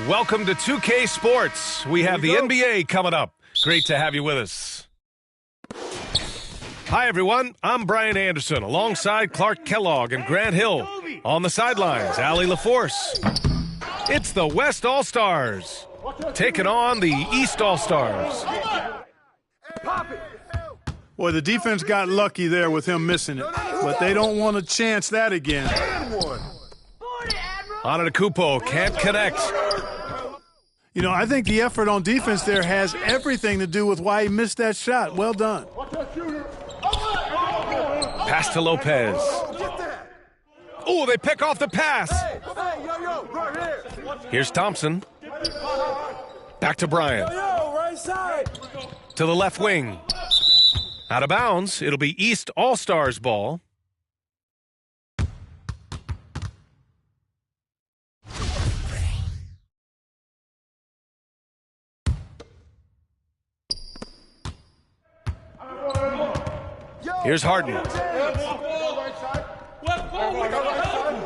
Welcome to 2K Sports. We have the NBA coming up. Great to have you with us. Hi, everyone. I'm Brian Anderson, alongside Clark Kellogg and Grant Hill. On the sidelines, Allie LaForce. It's the West All-Stars taking on the East All-Stars. Boy, the defense got lucky there with him missing it, but they don't want to chance that again. Antetokounmpo can't connect. You know, I think the effort on defense there has everything to do with why he missed that shot. Well done. Pass to Lopez. Oh, they pick off the pass. Here's Thompson. Back to Bryant. To the left wing. Out of bounds. It'll be East All-Stars ball. Here's Harden.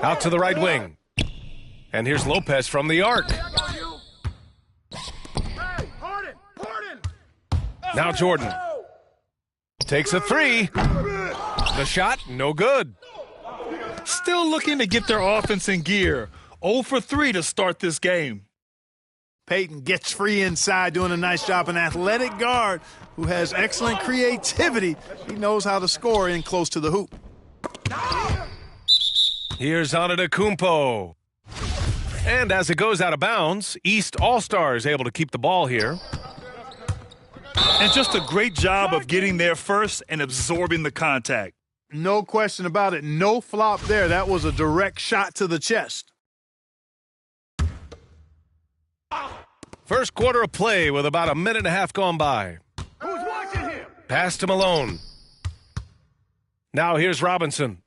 Out to the right wing. And here's Lopez from the arc. Now Jordan. Takes a three. The shot, no good. Still looking to get their offense in gear. 0 for 3 to start this game. Payton gets free inside, doing a nice job. An athletic guard who has excellent creativity. He knows how to score in close to the hoop. Here's Antetokounmpo. And as it goes out of bounds, East All-Stars able to keep the ball here. And just a great job of getting there first and absorbing the contact. No question about it. No flop there. That was a direct shot to the chest. First quarter of play with about a minute and a half gone by. Who's watching him? Pass to Malone. Now here's Robinson.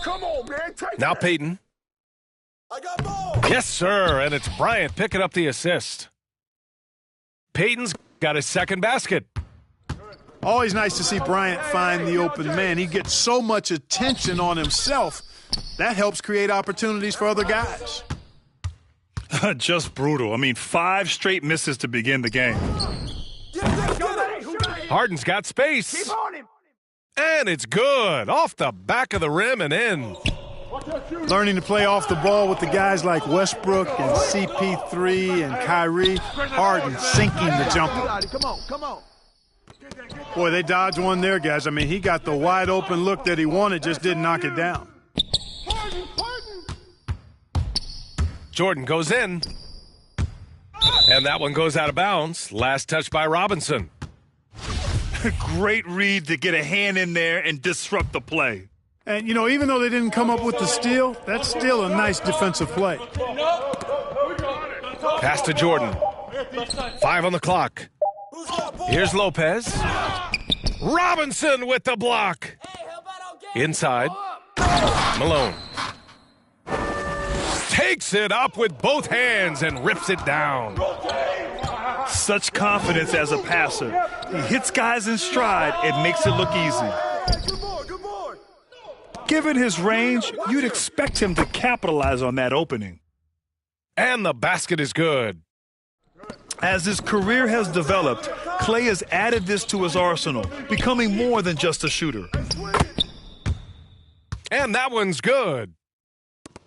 Come on, man. Take Now that. Payton. I got ball. Yes, sir. And it's Bryant picking up the assist. Payton's got his second basket. Always nice to see Bryant find the open man. He gets so much attention on himself. That helps create opportunities for other guys. Just brutal. I mean, 5 straight misses to begin the game. Harden's got space. And it's good. Off the back of the rim and in. Learning to play off the ball with the guys like Westbrook and CP3 and Kyrie. Harden sinking the jumper. Come on. Boy, they dodged one there, guys. I mean, he got the wide open look that he wanted, just didn't knock it down. Jordan goes in. And that one goes out of bounds. Last touch by Robinson. Great read to get a hand in there and disrupt the play. And, you know, even though they didn't come up with the steal, that's still a nice defensive play. Pass to Jordan. 5 on the clock. Here's Lopez. Robinson with the block. Inside. Malone. Takes it up with both hands and rips it down. Such confidence as a passer. He hits guys in stride and makes it look easy. Good board. Given his range, you'd expect him to capitalize on that opening. And the basket is good. As his career has developed, Klay has added this to his arsenal, becoming more than just a shooter. And that one's good.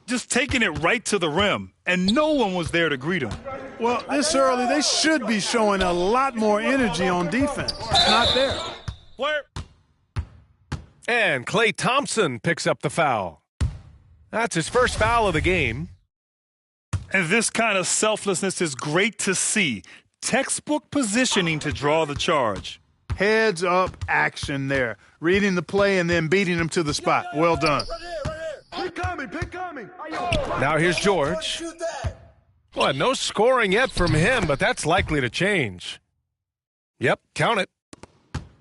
Just taking it right to the rim, and no one was there to greet him. Well, this early, they should be showing a lot more energy on defense. It's not there. And Klay Thompson picks up the foul. That's his first foul of the game. And this kind of selflessness is great to see. Textbook positioning to draw the charge. Heads up action there. Reading the play and then beating him to the spot. Well done. Pick coming. Now here's George. Well, no scoring yet from him, but that's likely to change. Yep, count it.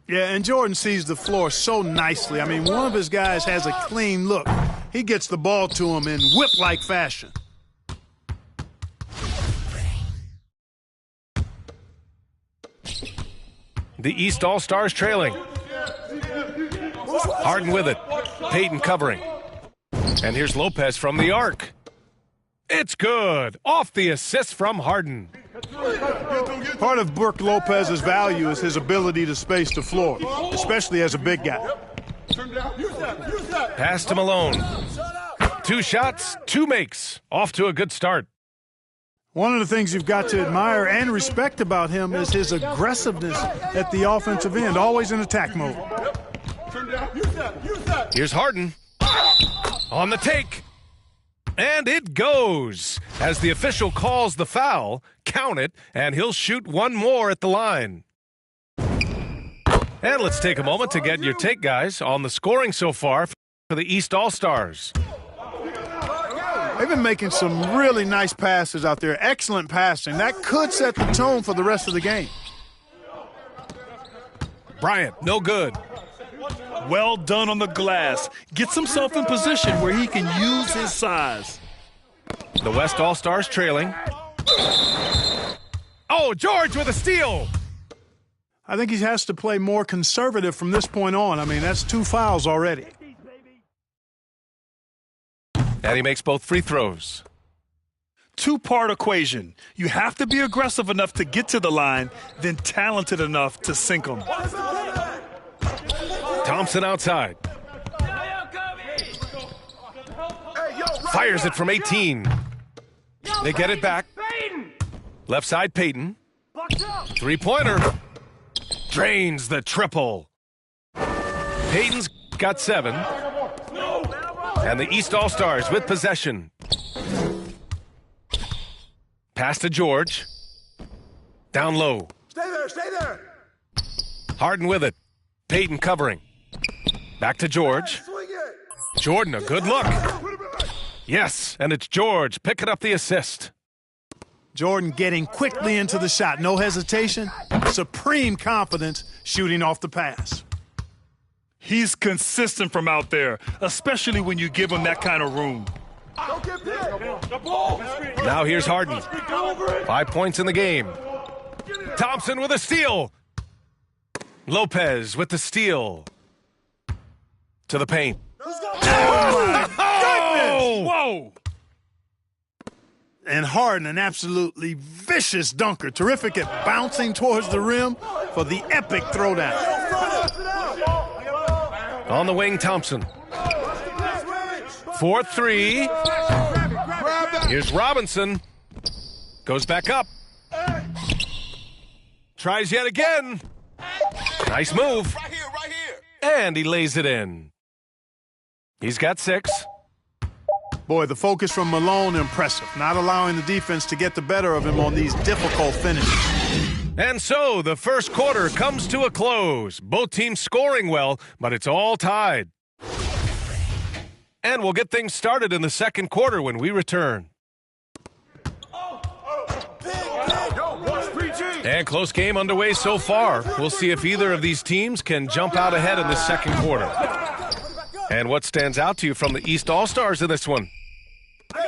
Yeah, and Jordan sees the floor so nicely. I mean, one of his guys has a clean look. He gets the ball to him in whip-like fashion. The East All-Stars trailing. Harden with it. Payton covering. And here's Lopez from the arc. It's good. Off the assist from Harden. Part of Brook Lopez's value is his ability to space the floor, especially as a big guy. Pass to Malone. 2 shots, 2 makes. Off to a good start. One of the things you've got to admire and respect about him is his aggressiveness at the offensive end, always in attack mode. Here's Harden. On the take. And it goes. As the official calls the foul, count it, and he'll shoot one more at the line. And let's take a moment to get your take, guys, on the scoring so far for the East All-Stars. They've been making some really nice passes out there. Excellent passing. That could set the tone for the rest of the game. Bryant, no good. Well done on the glass. Gets himself in position where he can use his size. The West All-Stars trailing. Oh, George with a steal. I think he has to play more conservative from this point on. I mean, that's 2 fouls already. And he makes both free throws. 2-part equation. You have to be aggressive enough to get to the line, then talented enough to sink them. Thompson outside. Fires it from 18. They get it back. Left side, Payton. 3-pointer. Drains the triple. Payton's got 7. And the East All-Stars with possession. Pass to George. Down low. Stay there, stay there. Harden with it. Payton covering. Back to George. Swing it. Jordan, a good look. Yes, and it's George picking up the assist. Jordan getting quickly into the shot. No hesitation. Supreme confidence shooting off the pass. He's consistent from out there, especially when you give him that kind of room. Don't get picked. Now here's Harden. 5 points in the game. Thompson with a steal. Lopez with the steal. To the paint. Oh! Whoa! And Harden, an absolutely vicious dunker. Terrific at bouncing towards the rim for the epic throwdown. On the wing, Thompson. 4-3. Here's Robinson. Goes back up. Tries yet again. Nice move. Right here. And he lays it in. He's got 6. Boy, the focus from Malone, impressive. Not allowing the defense to get the better of him on these difficult finishes. And so the first quarter comes to a close. Both teams scoring well, but it's all tied. And we'll get things started in the second quarter when we return. And close game underway so far. We'll see if either of these teams can jump out ahead in the second quarter. And what stands out to you from the East All-Stars in this one?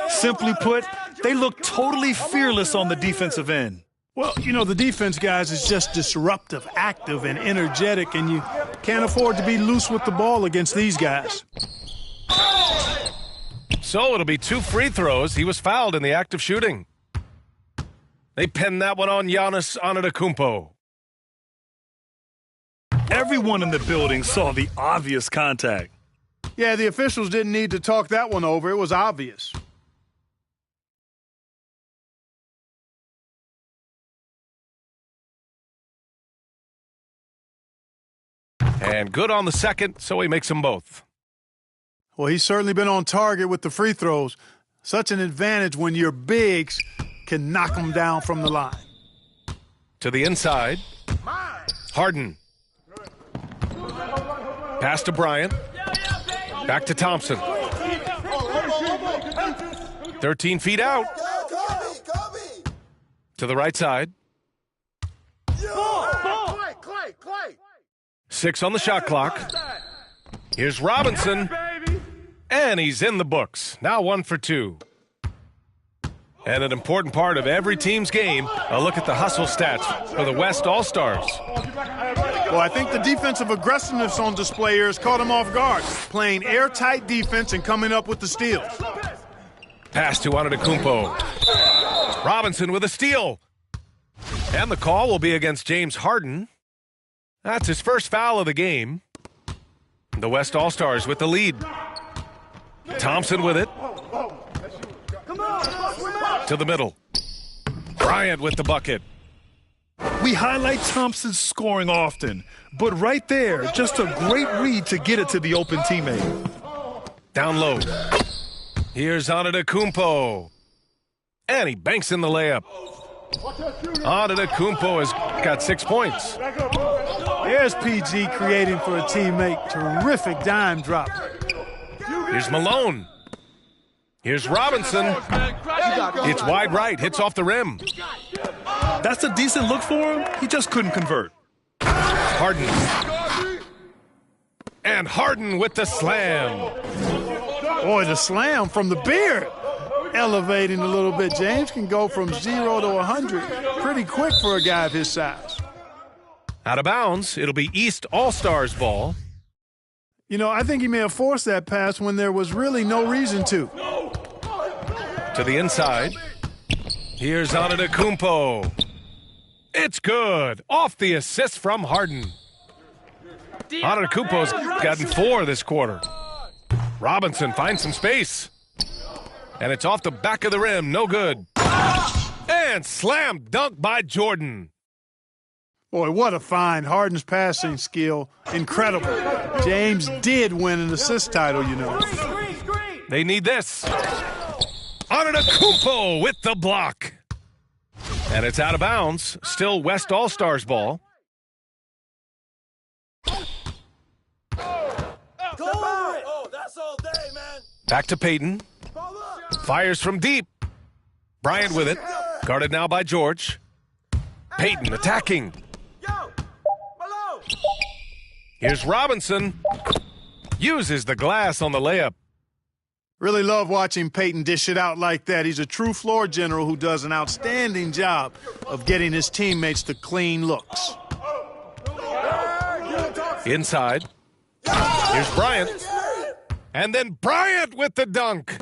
Simply put, they look totally fearless on the defensive end. Well, you know, the defense, guys, is just disruptive, active, and energetic, and you can't afford to be loose with the ball against these guys. So it'll be 2 free throws. He was fouled in the act of shooting. They pinned that one on Giannis Antetokounmpo. Everyone in the building saw the obvious contact. Yeah, the officials didn't need to talk that one over. It was obvious. And good on the second, so he makes them both. Well, he's certainly been on target with the free throws. Such an advantage when your bigs can knock them down from the line. To the inside. Harden. Pass to Bryant. Back to Thompson. 13 feet out. To the right side. Clay. 6 on the shot clock. Here's Robinson. And he's in the books. Now 1 for 2. And an important part of every team's game, a look at the hustle stats for the West All-Stars. Well, I think the defensive aggressiveness on display here has caught him off guard, playing airtight defense and coming up with the steals. Pass to Antetokounmpo. Robinson with a steal. And the call will be against James Harden. That's his first foul of the game. The West All-Stars with the lead. Thompson with it. To the middle. Bryant with the bucket. We highlight Thompson's scoring often, but right there, just a great read to get it to the open teammate. Down low. Here's Antetokounmpo. And he banks in the layup. Antetokounmpo has got 6 points. There's PG creating for a teammate. Terrific dime drop. Here's Malone. Here's Robinson. It's wide right. Hits off the rim. That's a decent look for him. He just couldn't convert. Harden. And Harden with the slam. Boy, the slam from the beard. Elevating a little bit. James can go from 0 to 100 pretty quick for a guy of his size. Out of bounds. It'll be East All-Stars ball. You know, I think he may have forced that pass when there was really no reason to. To the inside. Here's Antetokounmpo. It's good. Off the assist from Harden. Antetokounmpo's gotten 4 this quarter. Robinson finds some space. And it's off the back of the rim. No good. And slam dunk by Jordan. Boy, what a find. Harden's passing skill, incredible. James did win an assist title, you know. They need this. Antetokounmpo with the block. And it's out of bounds. Still West All-Stars ball. Back to Payton. Fires from deep. Bryant with it. Guarded now by George. Payton attacking. Here's Robinson. Uses the glass on the layup. Really love watching Payton dish it out like that. He's a true floor general who does an outstanding job of getting his teammates to clean looks. Inside. Here's Bryant. And then Bryant with the dunk.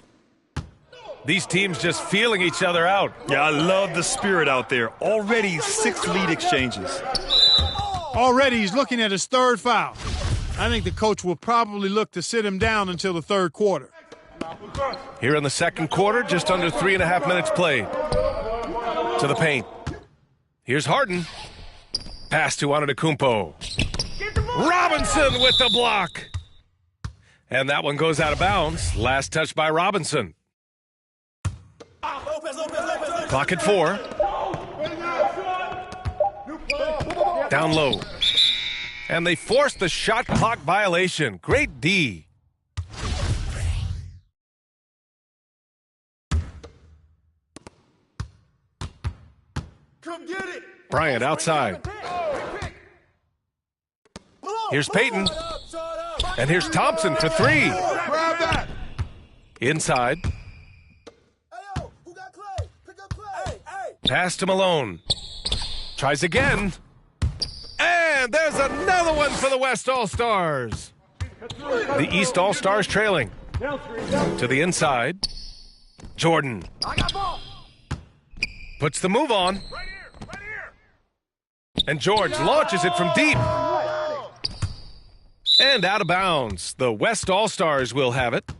These teams just feeling each other out. Yeah, I love the spirit out there. Already 6 lead exchanges. Already he's looking at his 3rd foul. I think the coach will probably look to sit him down until the 3rd quarter. Here in the 2nd quarter, just under 3.5 minutes played. To the paint. Here's Harden. Pass to Antetokounmpo. Robinson with the block. And that one goes out of bounds. Last touch by Robinson. Clock at 4. Down low. And they forced the shot clock violation. Great D. Come get it. Bryant outside. Here's Payton. And here's Thompson for 3. Grab that. Inside. Pass to Malone. Tries again. And there's another one for the West All-Stars. The East All-Stars trailing. To the inside. Jordan. Puts the move on. And George launches it from deep. And out of bounds. The West All-Stars will have it.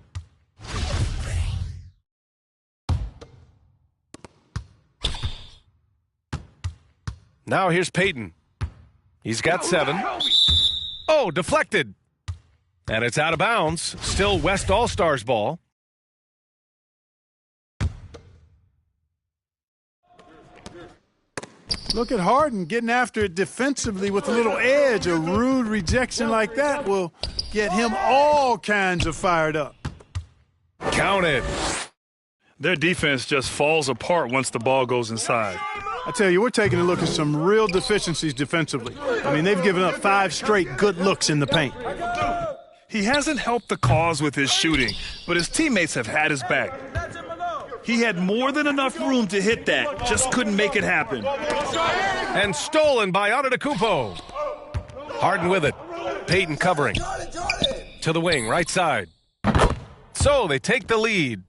Now here's Payton. He's got 7. Oh, deflected. And it's out of bounds. Still West All-Stars ball. Look at Harden getting after it defensively with a little edge. A rude rejection like that will get him all kinds of fired up. Counted. Their defense just falls apart once the ball goes inside. I tell you, we're taking a look at some real deficiencies defensively. I mean, they've given up 5 straight good looks in the paint. He hasn't helped the cause with his shooting, but his teammates have had his back. He had more than enough room to hit that, just couldn't make it happen. And stolen by Antetokounmpo. Harden with it. Payton covering. To the wing, right side. So they take the lead.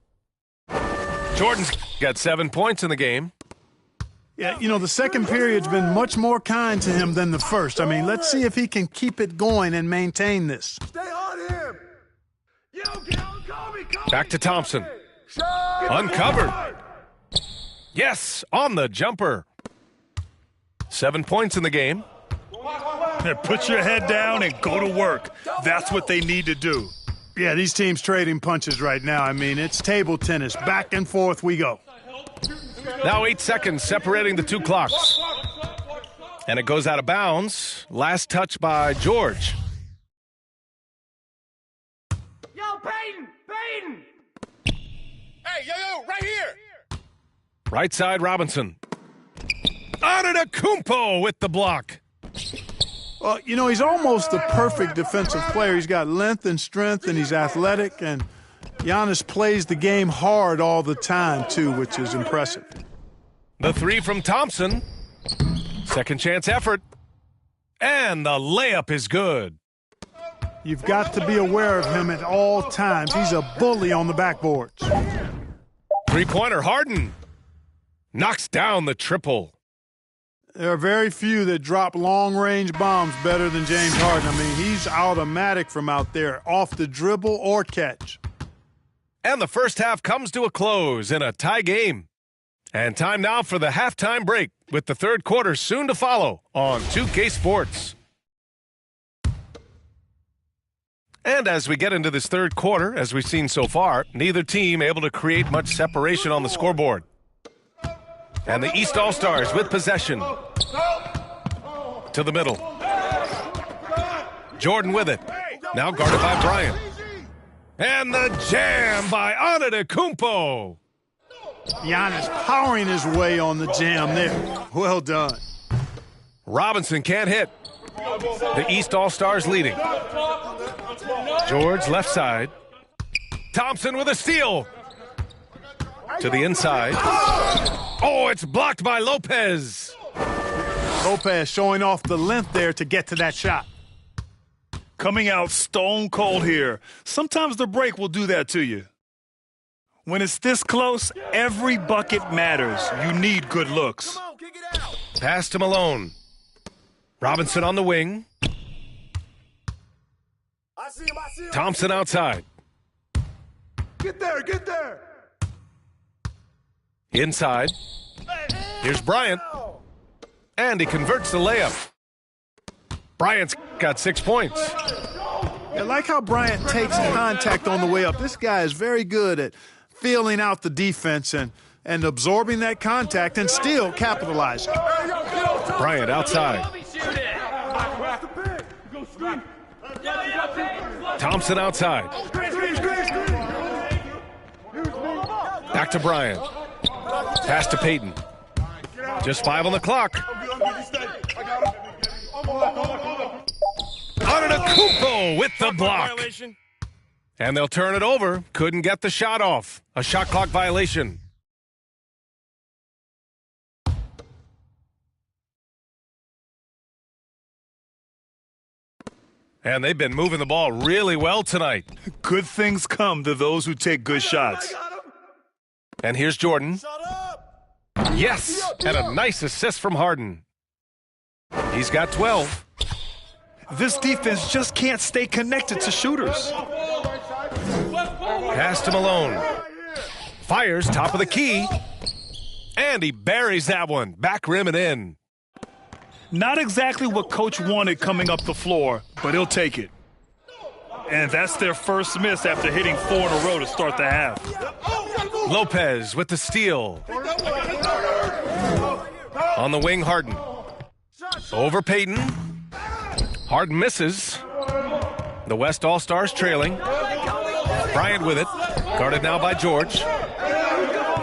Jordan's got 7 points in the game. Yeah, you know, the second period's been much more kind to him than the first. I mean, let's see if he can keep it going and maintain this. Stay on him. Yo, get on Kobe. Back to Thompson. Uncovered. Yes, on the jumper. 7 points in the game. Put your head down and go to work. That's what they need to do. Yeah, these teams trading punches right now. I mean, it's table tennis. Back and forth we go. Now 8 seconds separating the two clocks. And it goes out of bounds. Last touch by George. Yo, Peyton! Peyton! Hey, yo, right here. Right side, Robinson. Antetokounmpo with the block. Well, you know, he's almost the perfect defensive player. He's got length and strength, and he's athletic, and Giannis plays the game hard all the time, too, which is impressive. The three from Thompson. Second chance effort. And the layup is good. You've got to be aware of him at all times. He's a bully on the backboards. Three-pointer, Harden. Knocks down the triple. There are very few that drop long-range bombs better than James Harden. I mean, he's automatic from out there, off the dribble or catch. And the first half comes to a close in a tie game. And time now for the halftime break, with the third quarter soon to follow on 2K Sports. And as we get into this third quarter, as we've seen so far, neither team able to create much separation on the scoreboard. And the East All-Stars with possession. To the middle. Jordan with it. Now guarded by Bryant. And the jam by Antetokounmpo. Giannis powering his way on the jam there. Well done. Robinson can't hit. The East All-Stars leading. George left side. Thompson with a steal. To the inside. Oh, it's blocked by Lopez. Lopez showing off the length there to get to that shot. Coming out stone cold here. Sometimes the break will do that to you. When it's this close, every bucket matters. You need good looks. Come on, kick it out. Pass to Malone. Robinson on the wing. I see him. Thompson outside. Get there. Inside. Here's Bryant. And he converts the layup. Bryant's got 6 points. I like how Bryant takes contact on the way up. This guy is very good at feeling out the defense and absorbing that contact and still capitalizing. Bryant outside. Thompson outside. Back to Bryant. Pass to Peyton. Just 5 on the clock. Antetokounmpo with the block. And they'll turn it over. Couldn't get the shot off. A shot clock violation. And they've been moving the ball really well tonight. Good things come to those who take good shots. And here's Jordan. Yes, and a nice assist from Harden. He's got 12. This defense just can't stay connected to shooters. Pass to Malone. Fires top of the key. And he buries that one. Back rim and in. Not exactly what Coach wanted coming up the floor, but he'll take it. And that's their first miss after hitting 4 in a row to start the half. Lopez with the steal. On the wing, Harden. Over Peyton. Harden misses. The West All-Stars trailing. Bryant with it. Guarded now by George.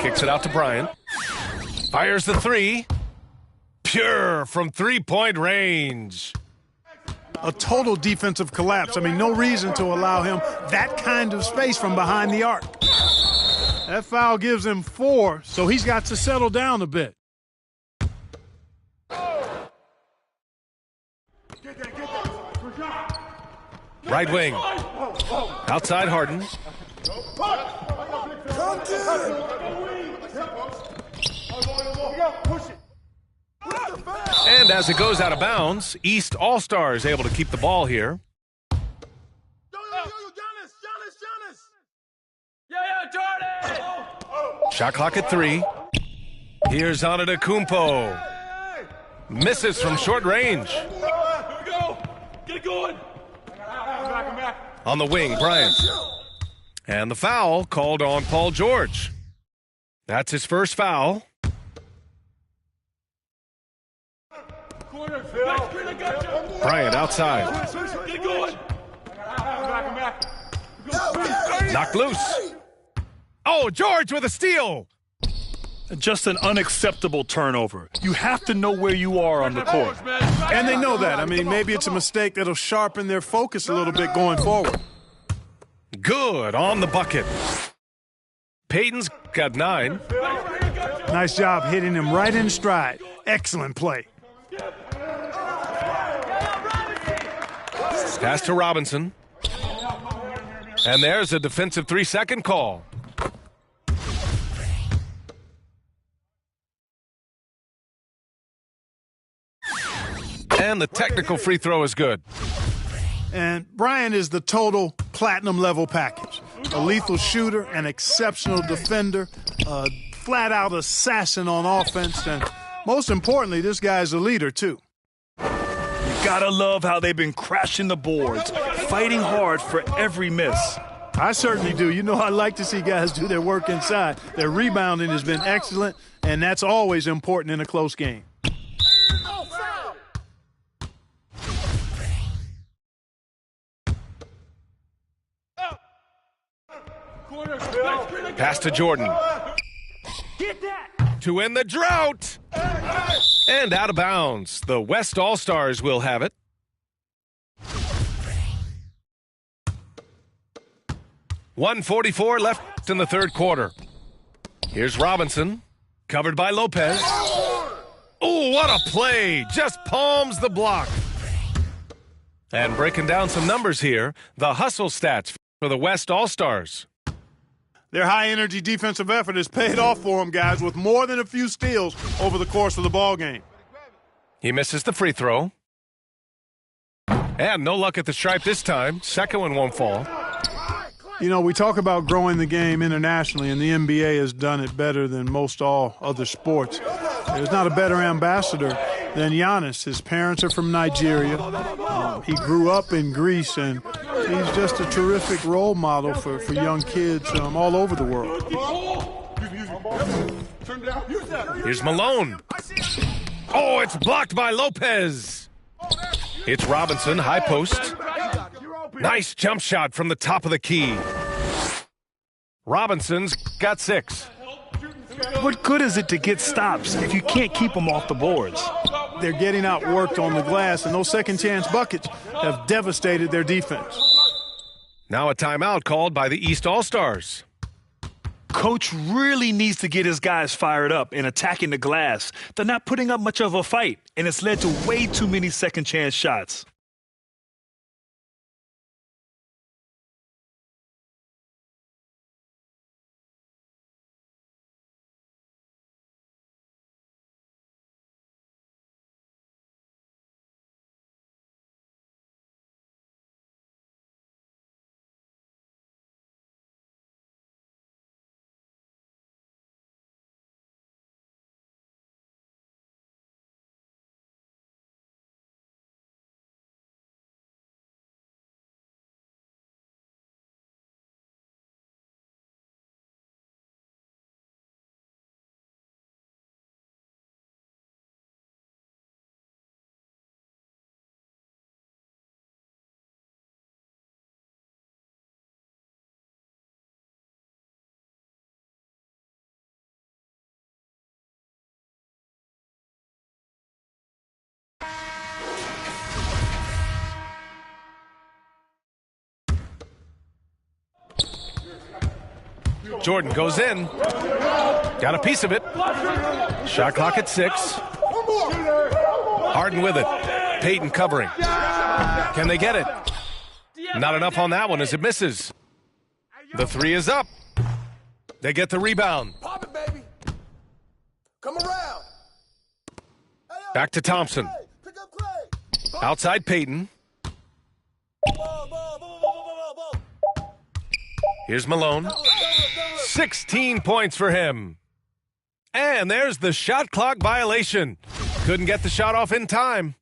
Kicks it out to Bryant. Fires the three. Pure from three-point range. A total defensive collapse. I mean, no reason to allow him that kind of space from behind the arc. That foul gives him 4, so he's got to settle down a bit. Right wing. Outside Harden. And as it goes out of bounds, East All-Stars able to keep the ball here. Shot clock at 3. Here's Antetokounmpo. Misses from short range. Here we go. Get it going. On the wing, Bryant. And the foul called on Paul George. That's his first foul. Bryant outside. Get it going. Knocked loose. Oh, George with a steal. Just an unacceptable turnover. You have to know where you are on the court. And they know that. I mean, maybe it's a mistake that'll sharpen their focus a little bit going forward. Good on the bucket. Peyton's got 9. Nice job hitting him right in stride. Excellent play. Pass to Robinson. And there's a defensive 3-second call. And the technical free throw is good. And Bryant is the total platinum level package. A lethal shooter, an exceptional defender, a flat-out assassin on offense, and most importantly, this guy's a leader, too. You gotta love how they've been crashing the boards, fighting hard for every miss. I certainly do. You know, I like to see guys do their work inside. Their rebounding has been excellent, and that's always important in a close game. Pass to Jordan. To end the drought. And out of bounds. The West All-Stars will have it. .144 left in the third quarter. Here's Robinson. Covered by Lopez. Oh, what a play. Just palms the block. And breaking down some numbers here, the hustle stats for the West All-Stars. Their high-energy defensive effort has paid off for them, guys, with more than a few steals over the course of the ball game. He misses the free throw. And no luck at the stripe this time. Second one won't fall. You know, we talk about growing the game internationally, and the NBA has done it better than most all other sports. There's not a better ambassador than Giannis. His parents are from Nigeria. He grew up in Greece, and he's just a terrific role model for young kids all over the world. Here's Malone. Oh, it's blocked by Lopez. It's Robinson, high post. Nice jump shot from the top of the key. Robinson's got 6. What good is it to get stops if you can't keep them off the boards? They're getting outworked on the glass, and those second-chance buckets have devastated their defense. Now a timeout called by the East All-Stars. Coach really needs to get his guys fired up and attacking the glass. They're not putting up much of a fight, and it's led to way too many second-chance shots. Jordan goes in. Got a piece of it. Shot clock at 6. Harden with it. Peyton covering. Can they get it? Not enough on that one as it misses. The 3 is up. They get the rebound. Pop it, baby. Come around. Back to Thompson. Pick up Clay. Outside Peyton. Here's Malone. 16 points for him. And there's the shot clock violation. Couldn't get the shot off in time.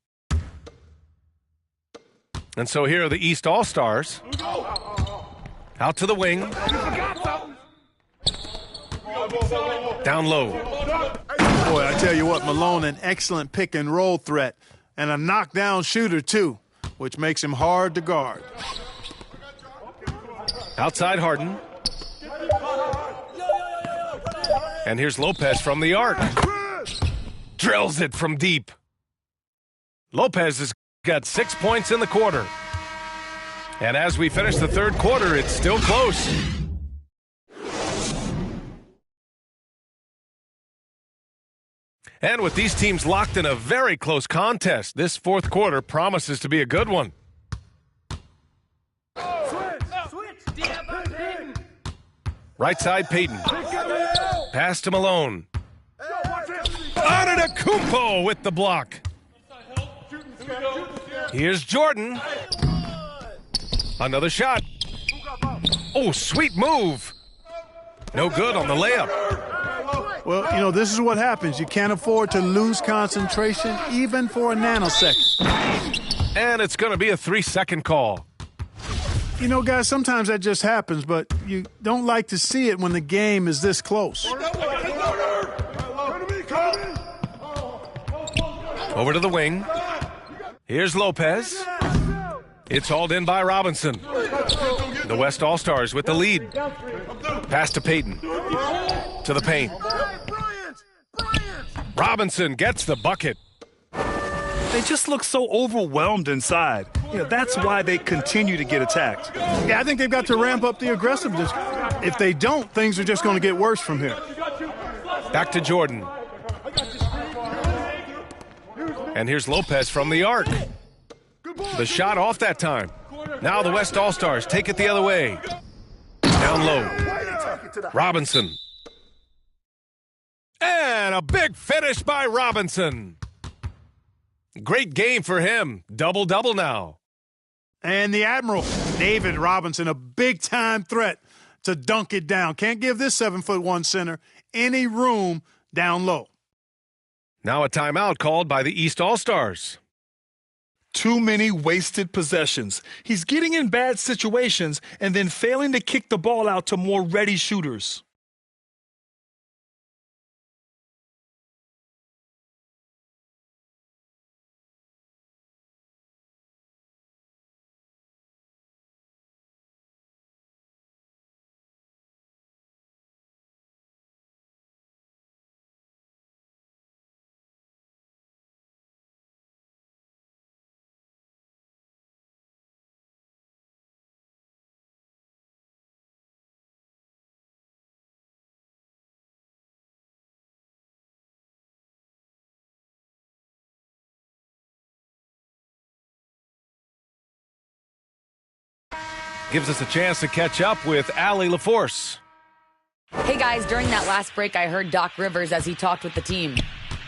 And so here are the East All-Stars. Out to the wing. Down low. Boy, I tell you what, Malone, an excellent pick and roll threat. And a knockdown shooter, too, which makes him hard to guard. Outside Harden. And here's Lopez from the arc. Drills it from deep. Lopez has got 6 points in the quarter. And as we finish the third quarter, it's still close. And with these teams locked in a very close contest, this fourth quarter promises to be a good one. Right side, Peyton. Pass to Malone. Antetokounmpo with the block. Here's Jordan. Another shot. Oh, sweet move. No good on the layup. Well, you know, this is what happens. You can't afford to lose concentration even for a nanosecond. And it's going to be a 3-second call. You know, guys, sometimes that just happens, but you don't like to see it when the game is this close. Over to the wing. Here's Lopez. It's hauled in by Robinson. The West All-Stars with the lead. Pass to Peyton. To the paint. Robinson gets the bucket. They just look so overwhelmed inside. You know, that's why they continue to get attacked. Yeah, I think they've got to ramp up the aggressiveness. If they don't, things are just going to get worse from here. Back to Jordan. And here's Lopez from the arc. The shot off that time. Now the West All-Stars take it the other way. Down low. Robinson. And a big finish by Robinson. Great game for him. Double-double now. And the Admiral, David Robinson, a big-time threat to dunk it down. Can't give this 7'1" center any room down low. Now a timeout called by the East All-Stars. Too many wasted possessions. He's getting in bad situations and then failing to kick the ball out to more ready shooters. Gives us a chance to catch up with Allie LaForce. Hey guys, during that last break, I heard Doc Rivers as he talked with the team.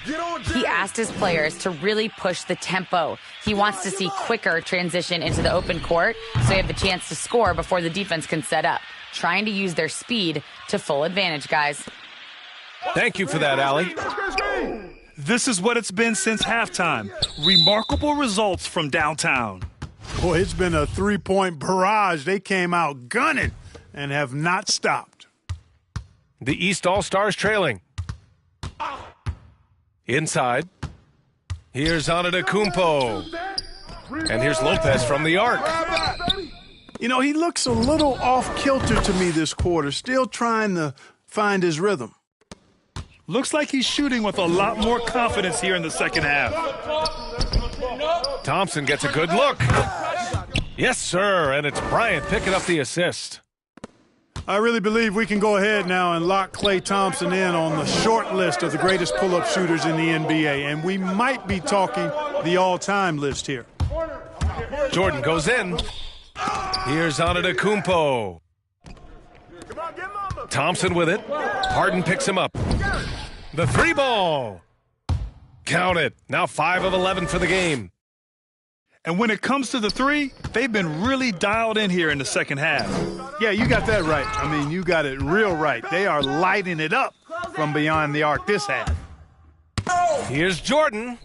He asked his players to really push the tempo. He wants to see quicker transition into the open court so they have the chance to score before the defense can set up. Trying to use their speed to full advantage, guys. Thank you for that, Allie. This is what it's been since halftime. Remarkable results from downtown. Boy, it's been a three-point barrage. They came out gunning and have not stopped. The East All-Stars trailing. Inside. Here's Antetokounmpo. And here's Lopez from the arc. You know, he looks a little off-kilter to me this quarter, still trying to find his rhythm. Looks like he's shooting with a lot more confidence here in the second half. Thompson gets a good look. Yes, sir, and it's Bryant picking up the assist. I really believe we can go ahead now and lock Klay Thompson in on the short list of the greatest pull-up shooters in the NBA, and we might be talking the all-time list here. Jordan goes in. Here's Antetokounmpo. Come on, get mama. Thompson with it. Harden picks him up. The 3 ball. Count it. Now 5 of 11 for the game. And when it comes to the 3, they've been really dialed in here in the second half. Yeah, you got that right. I mean, you got it real right. They are lighting it up from beyond the arc this half. Here's Jordan.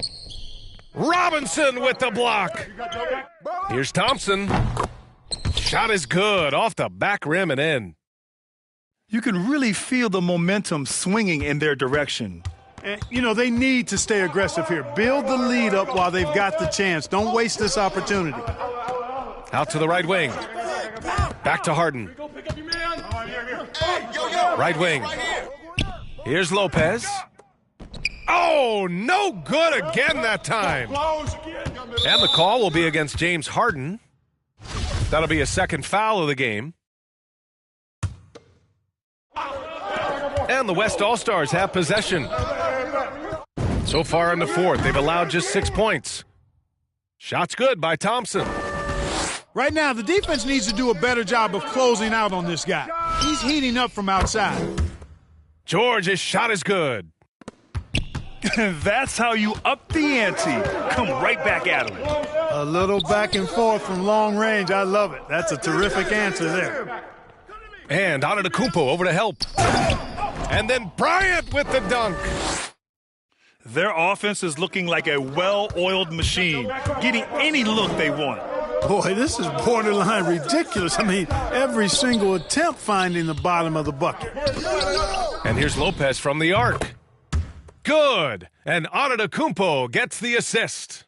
Robinson with the block. Here's Thompson. Shot is good. Off the back rim and in. You can really feel the momentum swinging in their direction. And, you know, they need to stay aggressive here. Build the lead up while they've got the chance. Don't waste this opportunity. Out to the right wing. Back to Harden. Right wing. Here's Lopez. Oh, no good again that time. And the call will be against James Harden. That'll be a second foul of the game. And the West All-Stars have possession. So far in the fourth, they've allowed just 6 points. Shot's good by Thompson. Right now, the defense needs to do a better job of closing out on this guy. He's heating up from outside. George, his shot is good. That's how you up the ante. Come right back at him. A little back and forth from long range. I love it. That's a terrific answer there. And Antetokounmpo over to help. And then Bryant with the dunk. Their offense is looking like a well-oiled machine, getting any look they want. Boy, this is borderline ridiculous. I mean, every single attempt finding the bottom of the bucket. And here's Lopez from the arc. Good. And Antetokounmpo gets the assist.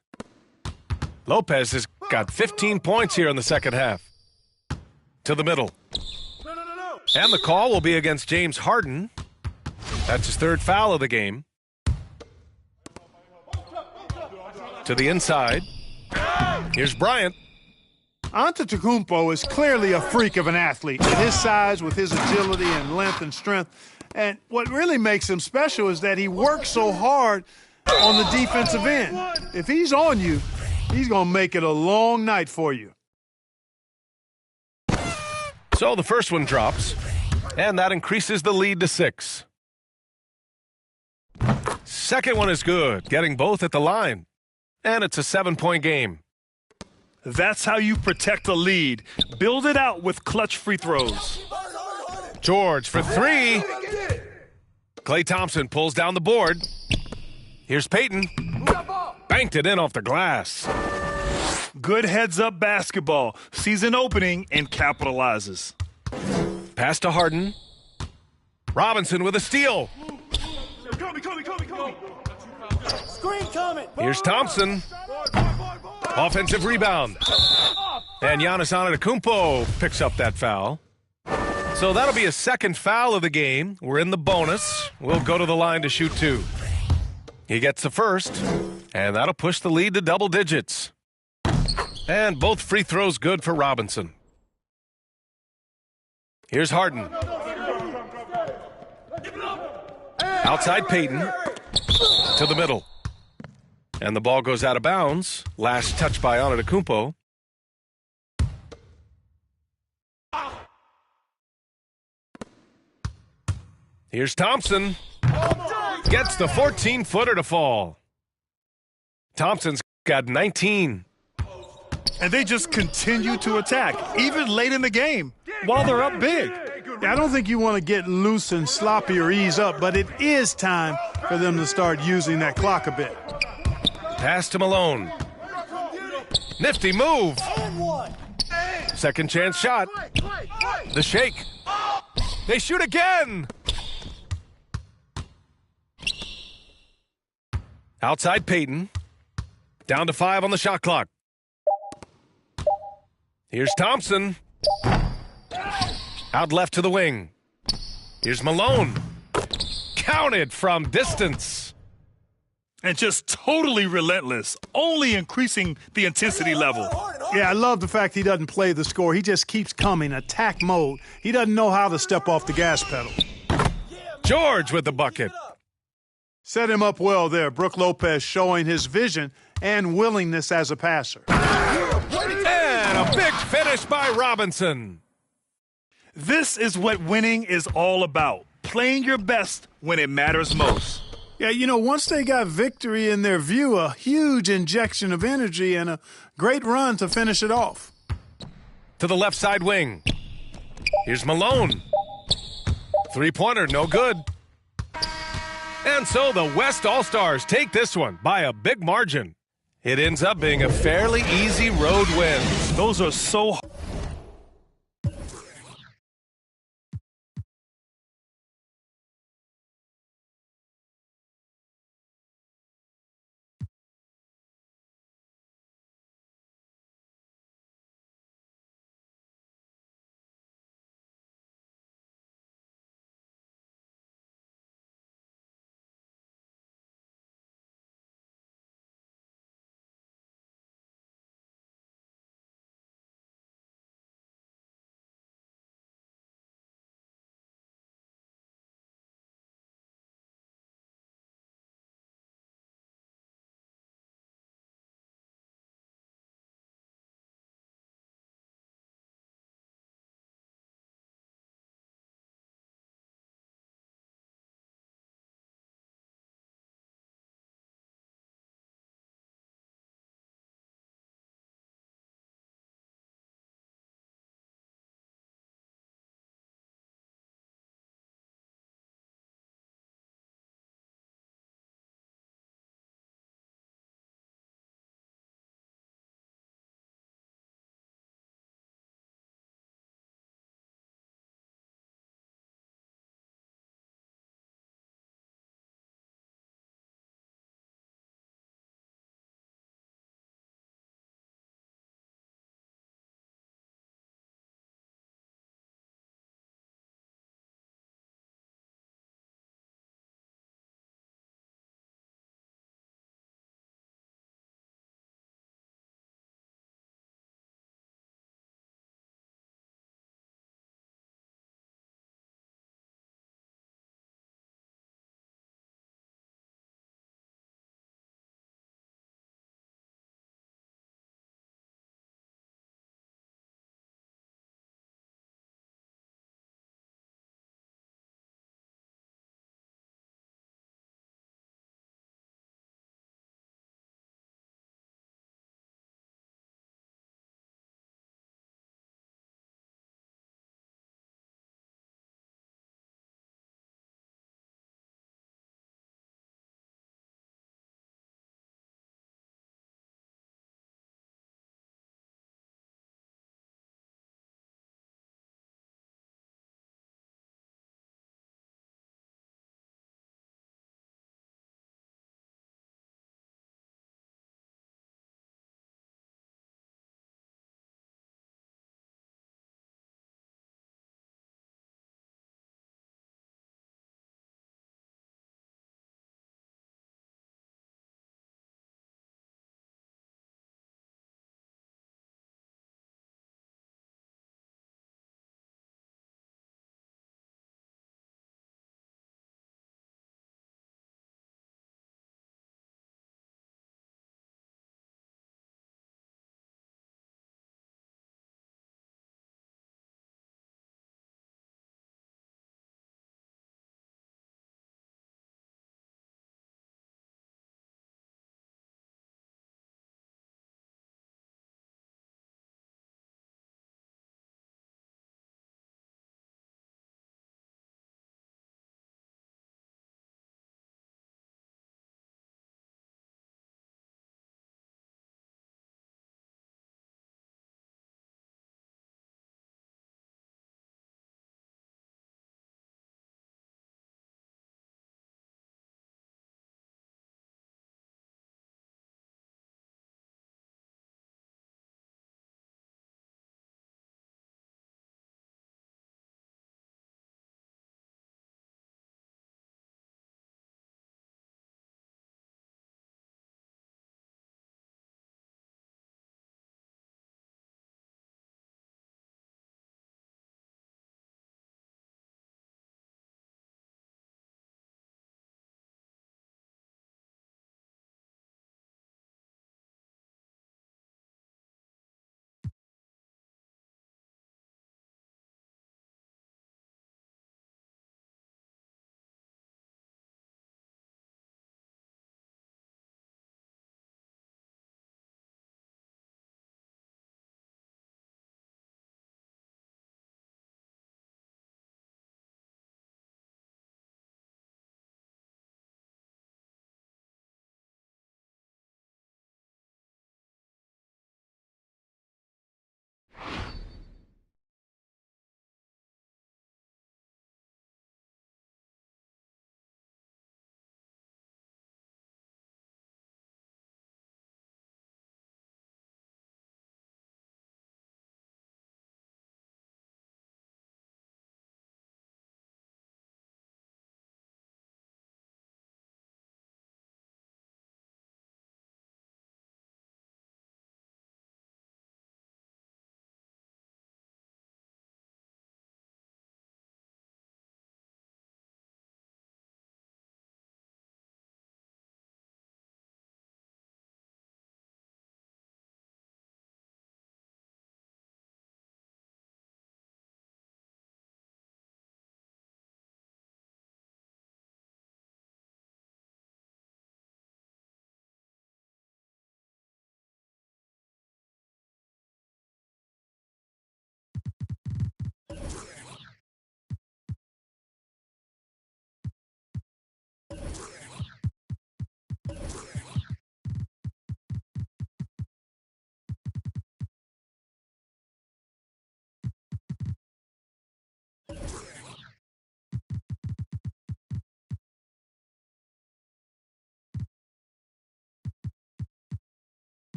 Lopez has got 15 points here in the second half. To the middle. And the call will be against James Harden. That's his 3rd foul of the game. To the inside. Here's Bryant. Antetokounmpo is clearly a freak of an athlete. At his size, with his agility and length and strength. And what really makes him special is that he works so hard on the defensive end. If he's on you, he's going to make it a long night for you. So the first one drops, and that increases the lead to 6. Second one is good, getting both at the line. And it's a 7-point game. That's how you protect a lead. Build it out with clutch free throws. George for 3. Klay Thompson pulls down the board. Here's Payton. Banked it in off the glass. Good heads-up basketball. Sees an opening and capitalizes. Pass to Harden. Robinson with a steal. Here's Thompson. Offensive rebound. And Giannis Antetokounmpo picks up that foul. So that'll be a second foul of the game. We're in the bonus. We'll go to the line to shoot 2. He gets the first, and that'll push the lead to double digits. And both free throws good for Robinson. Here's Harden. Outside Payton. To the middle. And the ball goes out of bounds. Last touch by Antetokounmpo. Here's Thompson. Gets the 14-footer to fall. Thompson's got 19. And they just continue to attack, even late in the game, while they're up big. I don't think you want to get loose and sloppy or ease up, but it is time for them to start using that clock a bit. Pass to Malone. Nifty move. Second chance shot. The shake. They shoot again. Outside Payton. Down to 5 on the shot clock. Here's Thompson. Out left to the wing. Here's Malone. Counted from distance. And just totally relentless, only increasing the intensity level. Yeah, I love the fact he doesn't play the score. He just keeps coming, attack mode. He doesn't know how to step off the gas pedal. George with the bucket. Set him up well there. Brook Lopez showing his vision and willingness as a passer. And a big finish by Robinson. This is what winning is all about. Playing your best when it matters most. Yeah, once they got victory in their view, a huge injection of energy and a great run to finish it off. To the left side wing. Here's Malone. Three-pointer, no good. And so the West All-Stars take this one by a big margin. It ends up being a fairly easy road win. Those are so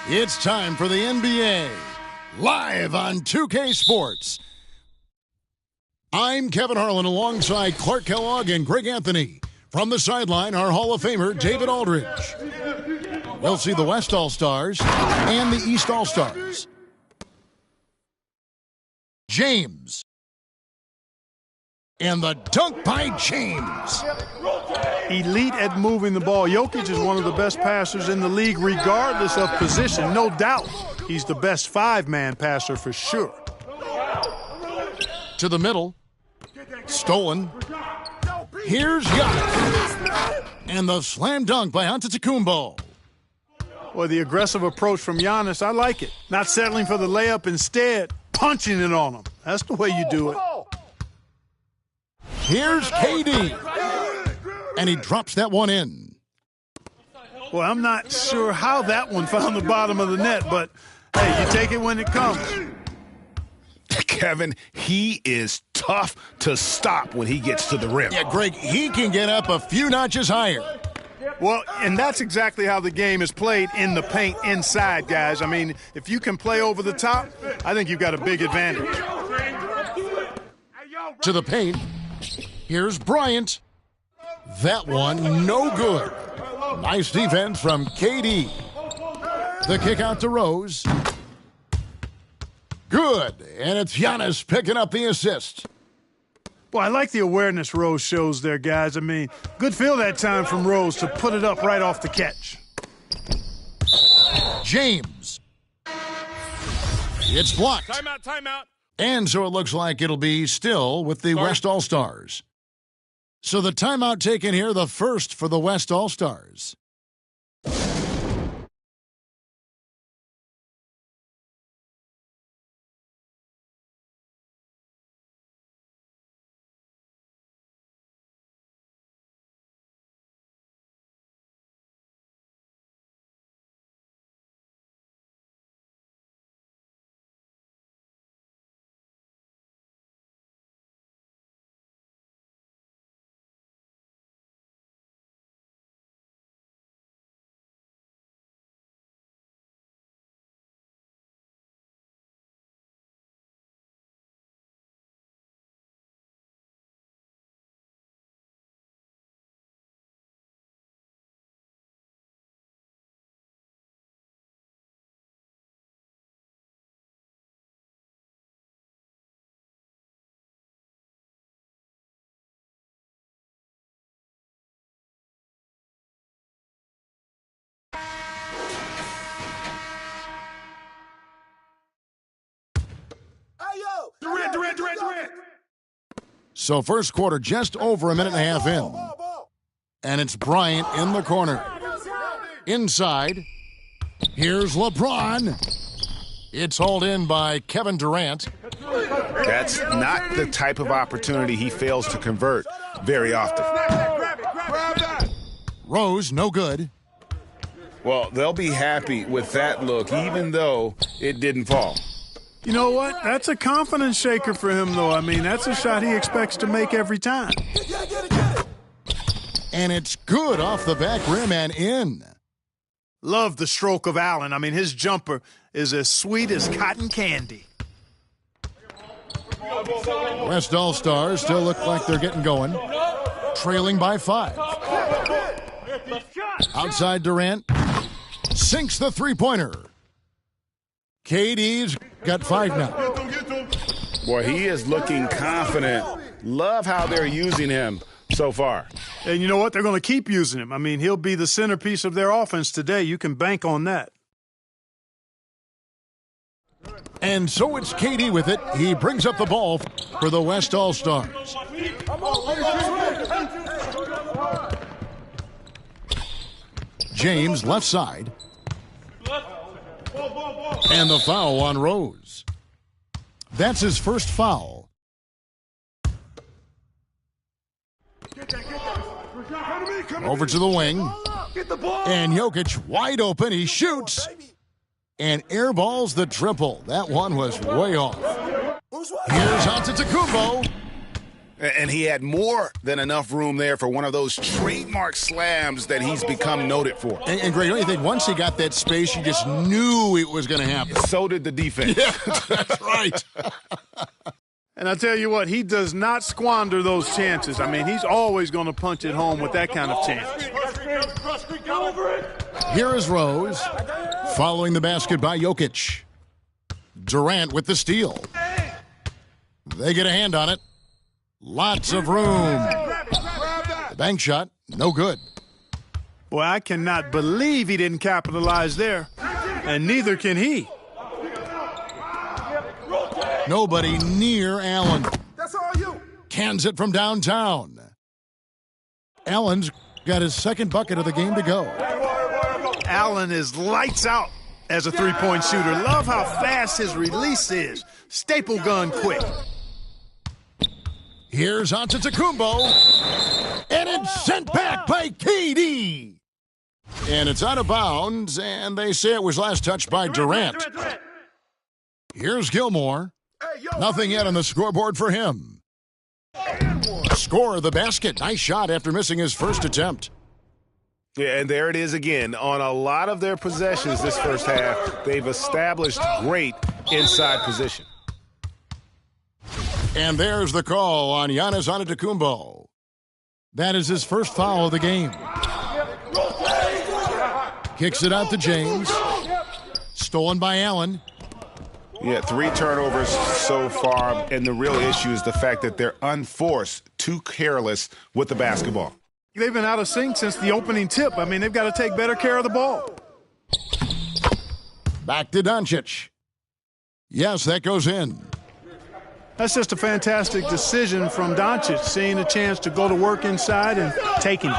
It's time for the NBA, live on 2K Sports. I'm Kevin Harlan alongside Clark Kellogg and Greg Anthony. From the sideline, our Hall of Famer, David Aldridge. We'll see the West All-Stars and the East All-Stars. James. And the dunk by James. Elite at moving the ball. Jokic is one of the best passers in the league, regardless of position. No doubt he's the best five-man passer for sure. To the middle. Stolen. Here's Giannis. And the slam dunk by Antetokounmpo. Well, the aggressive approach from Giannis, I like it. Not settling for the layup, instead punching it on him. That's the way you do it. Here's KD. And he drops that one in. Well, I'm not sure how that one found the bottom of the net, but hey, you take it when it comes. Kevin, he is tough to stop when he gets to the rim. Yeah, Greg, he can get up a few notches higher. Well, and that's exactly how the game is played in the paint inside, guys. I mean, if you can play over the top, I think you've got a big advantage. To the paint. Here's Bryant. That one, no good. Nice defense from KD. The kick out to Rose. Good. And it's Giannis picking up the assist. Well, I like the awareness Rose shows there, guys. I mean, good feel that time from Rose to put it up right off the catch. James. It's blocked. Timeout. And so it looks like it'll be still with the West All-Stars. So the timeout taken here, the first for the West All-Stars. Durant. So first quarter just over a minute and a half in. And it's Bryant in the corner. Inside. Here's LeBron. It's hauled in by Kevin Durant. That's not the type of opportunity he fails to convert very often. Rose, no good. Well, they'll be happy with that look, even though it didn't fall. You know what? That's a confidence shaker for him, though. I mean, that's a shot he expects to make every time. And it's good off the back rim and in. Love the stroke of Allen. I mean, his jumper is as sweet as cotton candy. West All-Stars still look like they're getting going. Trailing by 5. Outside Durant. Sinks the three-pointer. KD's got 5 now. Boy, he is looking confident. Love how they're using him so far. And you know what? They're going to keep using him. I mean, he'll be the centerpiece of their offense today. You can bank on that. And so it's KD with it. He brings up the ball for the West All-Stars. James left side. And the foul on Rose. That's his first foul. Over to the wing. And Jokic wide open. He shoots. And airballs the triple. That one was way off. Here's Antetokounmpo. And he had more than enough room there for one of those trademark slams that he's become noted for. And Greg, don't you think once he got that space, you just knew it was going to happen? So did the defense. Yeah, that's right. And I tell you what, he does not squander those chances. I mean, he's always going to punch it home with that kind of chance. Here is Rose, following the basket by Jokic. Durant with the steal. They get a hand on it. Lots of room. The bank shot, no good. Boy, I cannot believe he didn't capitalize there. And neither can he. Nobody near Allen. That's all you. Cans it from downtown. Allen's got his second bucket of the game to go. Allen is lights out as a three-point shooter. Love how fast his release is. Staple gun quick. Here's Antetokounmpo. And it's sent back by KD. And it's out of bounds, and they say it was last touched by Durant. Here's Gilmore. Nothing yet on the scoreboard for him. Score the basket. Nice shot after missing his first attempt. Yeah, and there it is again. On a lot of their possessions this first half, they've established great inside position. And there's the call on Giannis Antetokounmpo. That is his first foul of the game. Kicks it out to James. Stolen by Allen. Yeah, 3 turnovers so far, and the real issue is the fact that they're unforced, too careless with the basketball. They've been out of sync since the opening tip. I mean, they've got to take better care of the ball. Back to Doncic. Yes, that goes in. That's just a fantastic decision from Doncic, seeing a chance to go to work inside and taking it.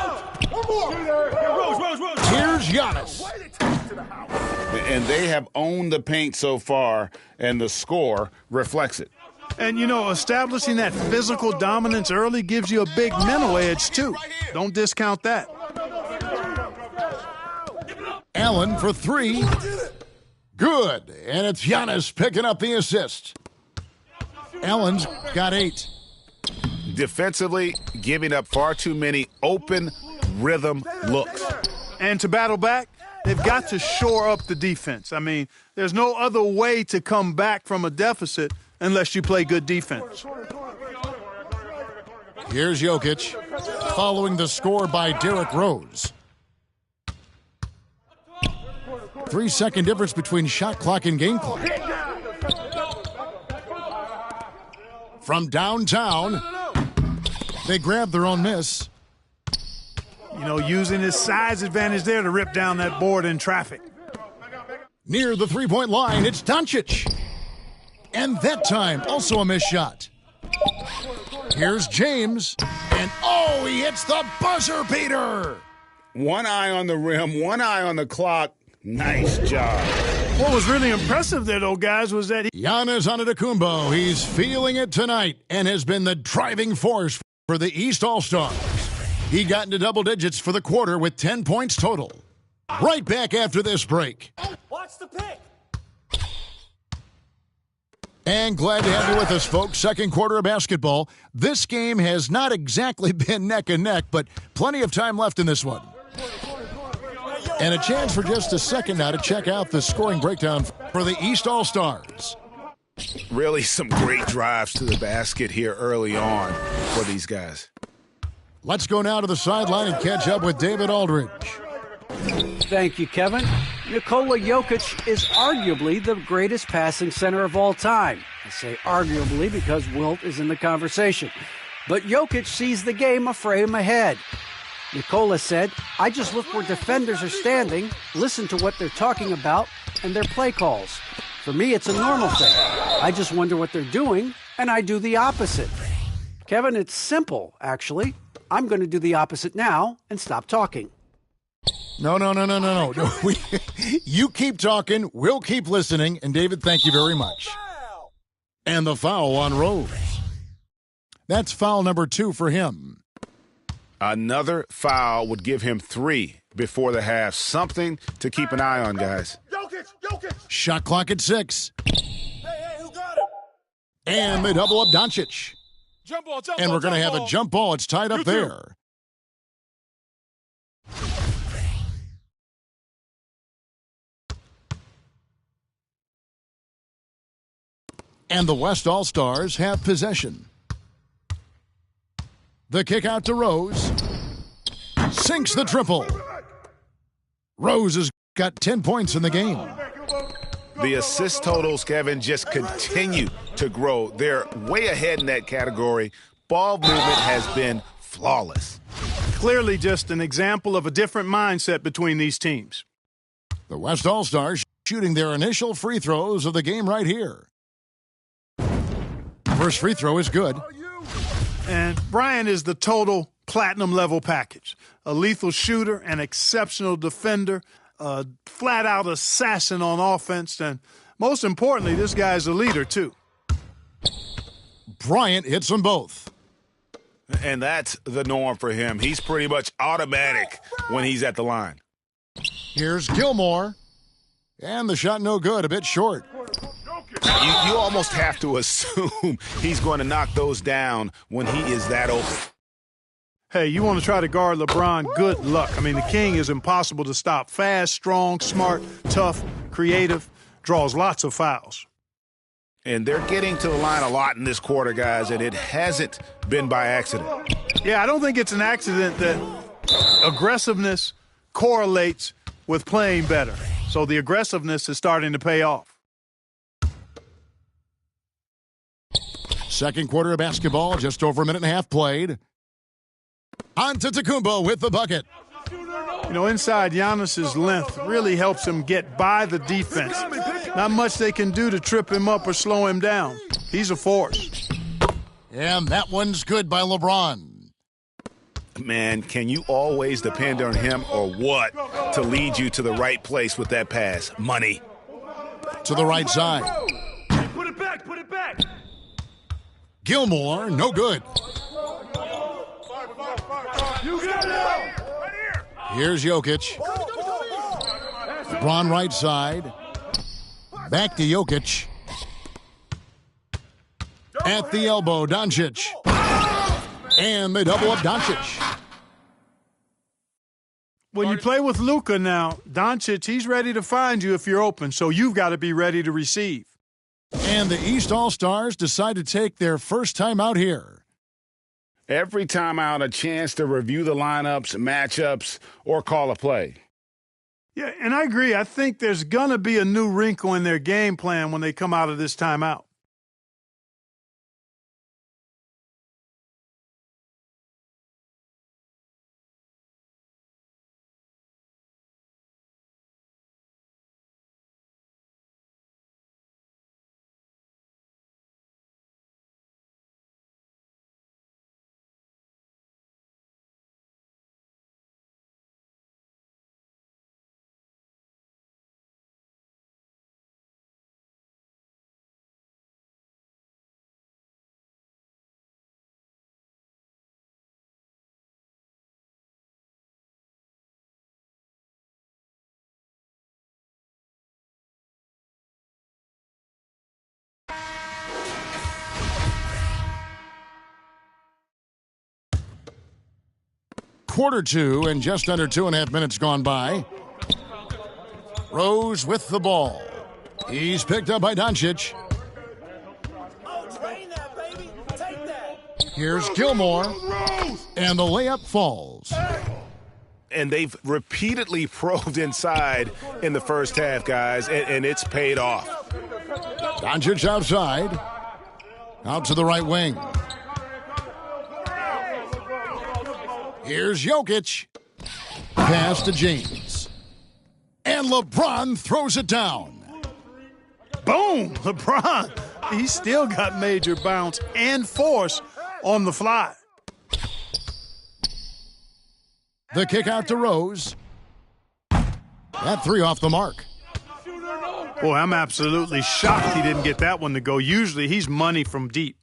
Here's Giannis. And they have owned the paint so far, and the score reflects it. And, you know, establishing that physical dominance early gives you a big mental edge, too. Don't discount that. Allen for 3. Good. And it's Giannis picking up the assist. Allen's got 8. Defensively, giving up far too many open rhythm looks. And to battle back, they've got to shore up the defense. I mean, there's no other way to come back from a deficit unless you play good defense. Here's Jokic, following the score by Derrick Rose. 3-second difference between shot clock and game clock. From downtown, they grab their own miss. You know, using his size advantage there to rip down that board in traffic. Near the three-point line, it's Doncic. And that time, also a missed shot. Here's James. And, oh, he hits the buzzer beater. One eye on the rim, one eye on the clock. Nice job. What was really impressive there, though, guys, was that Giannis Antetokounmpo, he's feeling it tonight and has been the driving force for the East All-Stars. He got into double digits for the quarter with 10 points total. Right back after this break. Watch the pick. And glad to have you with us, folks. Second quarter of basketball. This game has not exactly been neck and neck, but plenty of time left in this one. And a chance for just a second now to check out the scoring breakdown for the East All-Stars. Really some great drives to the basket here early on for these guys. Let's go now to the sideline and catch up with David Aldridge. Thank you, Kevin. Nikola Jokic is arguably the greatest passing center of all time. I say arguably because Wilt is in the conversation. But Jokic sees the game a frame ahead. Nikola said, I just look where defenders are standing, listen to what they're talking about, and their play calls. For me, it's a normal thing. I just wonder what they're doing, and I do the opposite. Kevin, it's simple, actually. I'm going to do the opposite now and stop talking. No. You keep talking, we'll keep listening, and David, thank you very much. And the foul on Rose. That's foul number 2 for him. Another foul would give him 3 before the half. Something to keep an eye on, guys. Jokic. Shot clock at 6. Hey, who got it? And they double up Doncic. Jump ball. And we're going to have a jump ball. It's tied up there. And the West All-Stars have possession. The kick out to Rose. Sinks the triple. Rose has got 10 points in the game. The assist totals, Kevin, just continue to grow. They're way ahead in that category. Ball movement has been flawless. Clearly just an example of a different mindset between these teams. The West All-Stars shooting their initial free throws of the game right here. First free throw is good. And Bryant is the total platinum level package. A lethal shooter, an exceptional defender, a flat-out assassin on offense, and most importantly, this guy's a leader too. Bryant hits them both. And that's the norm for him. He's pretty much automatic when he's at the line. Here's Gilmore. And the shot no good, a bit short. You almost have to assume he's going to knock those down when he is that open. Hey, you want to try to guard LeBron, good luck. I mean, the king is impossible to stop. Fast, strong, smart, tough, creative, draws lots of fouls. And they're getting to the line a lot in this quarter, guys, and it hasn't been by accident. Yeah, I don't think it's an accident that aggressiveness correlates with playing better. So the aggressiveness is starting to pay off. Second quarter of basketball, just over a minute and a half played. Antetokounmpo with the bucket. You know, inside, Giannis's length really helps him get by the defense. Not much they can do to trip him up or slow him down. He's a force. And that one's good by LeBron. Man, can you always depend on him or what to lead you to the right place with that pass? Money. To the right side. Put it back. Gilmore, no good. You got it. Here's Jokic. LeBron right side. Back to Jokic. At the elbow, Doncic. And they double up Doncic. When you play with Luka now, Doncic, he's ready to find you if you're open, so you've got to be ready to receive. And the East All-Stars decide to take their first time out here. Every time out, a chance to review the lineups, matchups, or call a play. Yeah, and I agree. I think there's going to be a new wrinkle in their game plan when they come out of this timeout. Quarter two and just under 2.5 minutes gone by. Rose with the ball. He's picked up by Doncic. Here's Gilmore. And the layup falls. And they've repeatedly probed inside in the first half, guys, and it's paid off. Doncic outside. Out to the right wing. Here's Jokic. Pass to James. And LeBron throws it down. Boom! LeBron. He's still got major bounce and force on the fly. The kick out to Rose. That three off the mark. Boy, I'm absolutely shocked he didn't get that one to go. Usually he's money from deep.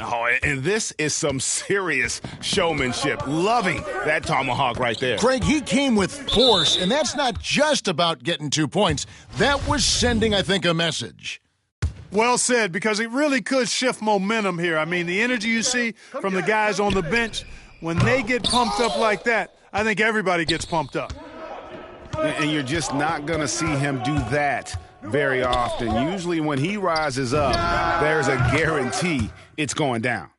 Oh, and this is some serious showmanship. Loving that tomahawk right there. Craig, he came with force, and that's not just about getting 2 points. That was sending, I think, a message. Well said, because it really could shift momentum here. I mean, the energy you see from the guys on the bench, when they get pumped up like that, I think everybody gets pumped up. And you're just not going to see him do that very often. Usually when he rises up, there's a guarantee it's going down.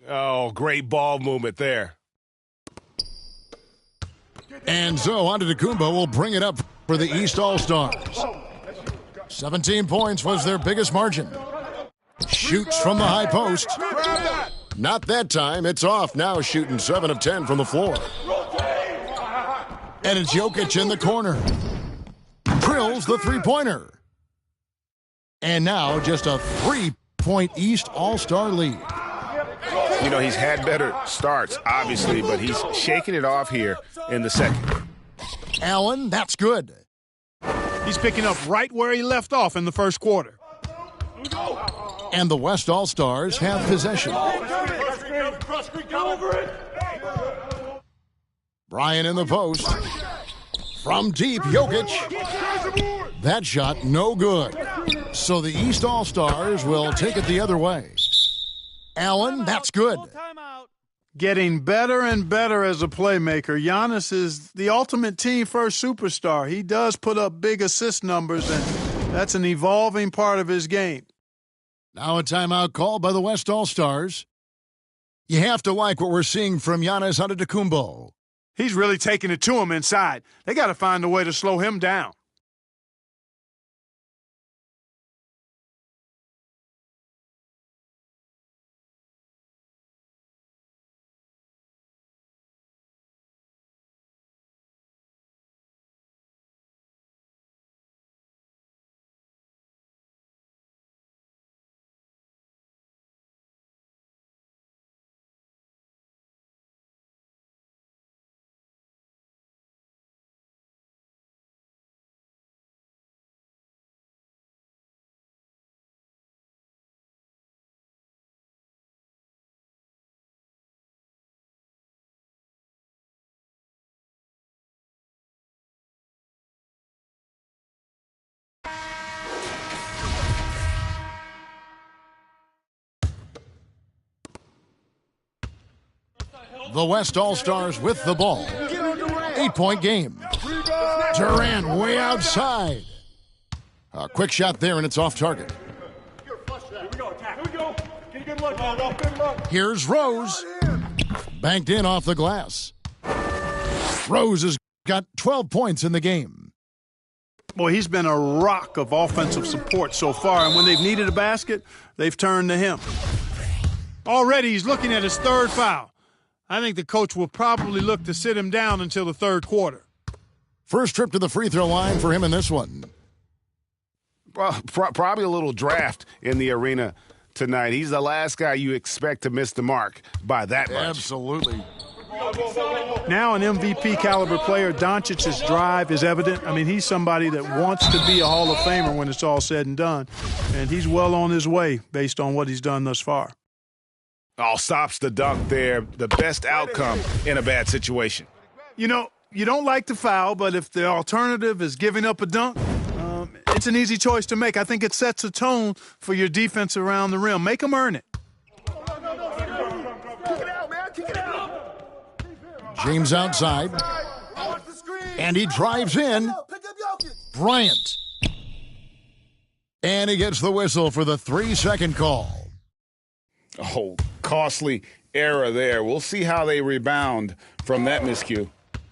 Oh, great ball movement there. And so Antetokounmpo will bring it up for the East All-Stars. 17 points was their biggest margin. Shoots from the high post. Not that time. It's off now, shooting 7 of 10 from the floor. And it's Jokic in the corner. Drills the three-pointer. And now just a 3-point East All-Star lead. You know, he's had better starts, obviously, but he's shaking it off here in the second. Allen, that's good. He's picking up right where he left off in the first quarter. And the West All-Stars have possession. Bryant in the post. From deep, Jokic. That shot, no good. So the East All-Stars will take it the other way. Allen, that's good. Getting better and better as a playmaker. Giannis is the ultimate team-first superstar. He does put up big assist numbers, and that's an evolving part of his game. Now a timeout called by the West All-Stars. You have to like what we're seeing from Giannis Antetokounmpo. He's really taking it to him inside. They got to find a way to slow him down. The West All-Stars with the ball. 8-point game. Durant way outside. A quick shot there, and it's off target. Here's Rose. Banked in off the glass. Rose has got 12 points in the game. Boy, he's been a rock of offensive support so far, and when they've needed a basket, they've turned to him. Already he's looking at his third foul. I think the coach will probably look to sit him down until the third quarter. First trip to the free throw line for him in this one. Well, probably a little draft in the arena tonight. He's the last guy you expect to miss the mark by that much. Absolutely. Now an MVP caliber player, Doncic's drive is evident. I mean, he's somebody that wants to be a Hall of Famer when it's all said and done. And he's well on his way based on what he's done thus far. Oh, stops the dunk there. The best outcome in a bad situation. You know, you don't like to foul, but if the alternative is giving up a dunk, it's an easy choice to make. I think it sets a tone for your defense around the rim. Make them earn it. James outside. And he drives in. Bryant. And he gets the whistle for the 3-second call. Oh, costly error there. We'll see how they rebound from that miscue.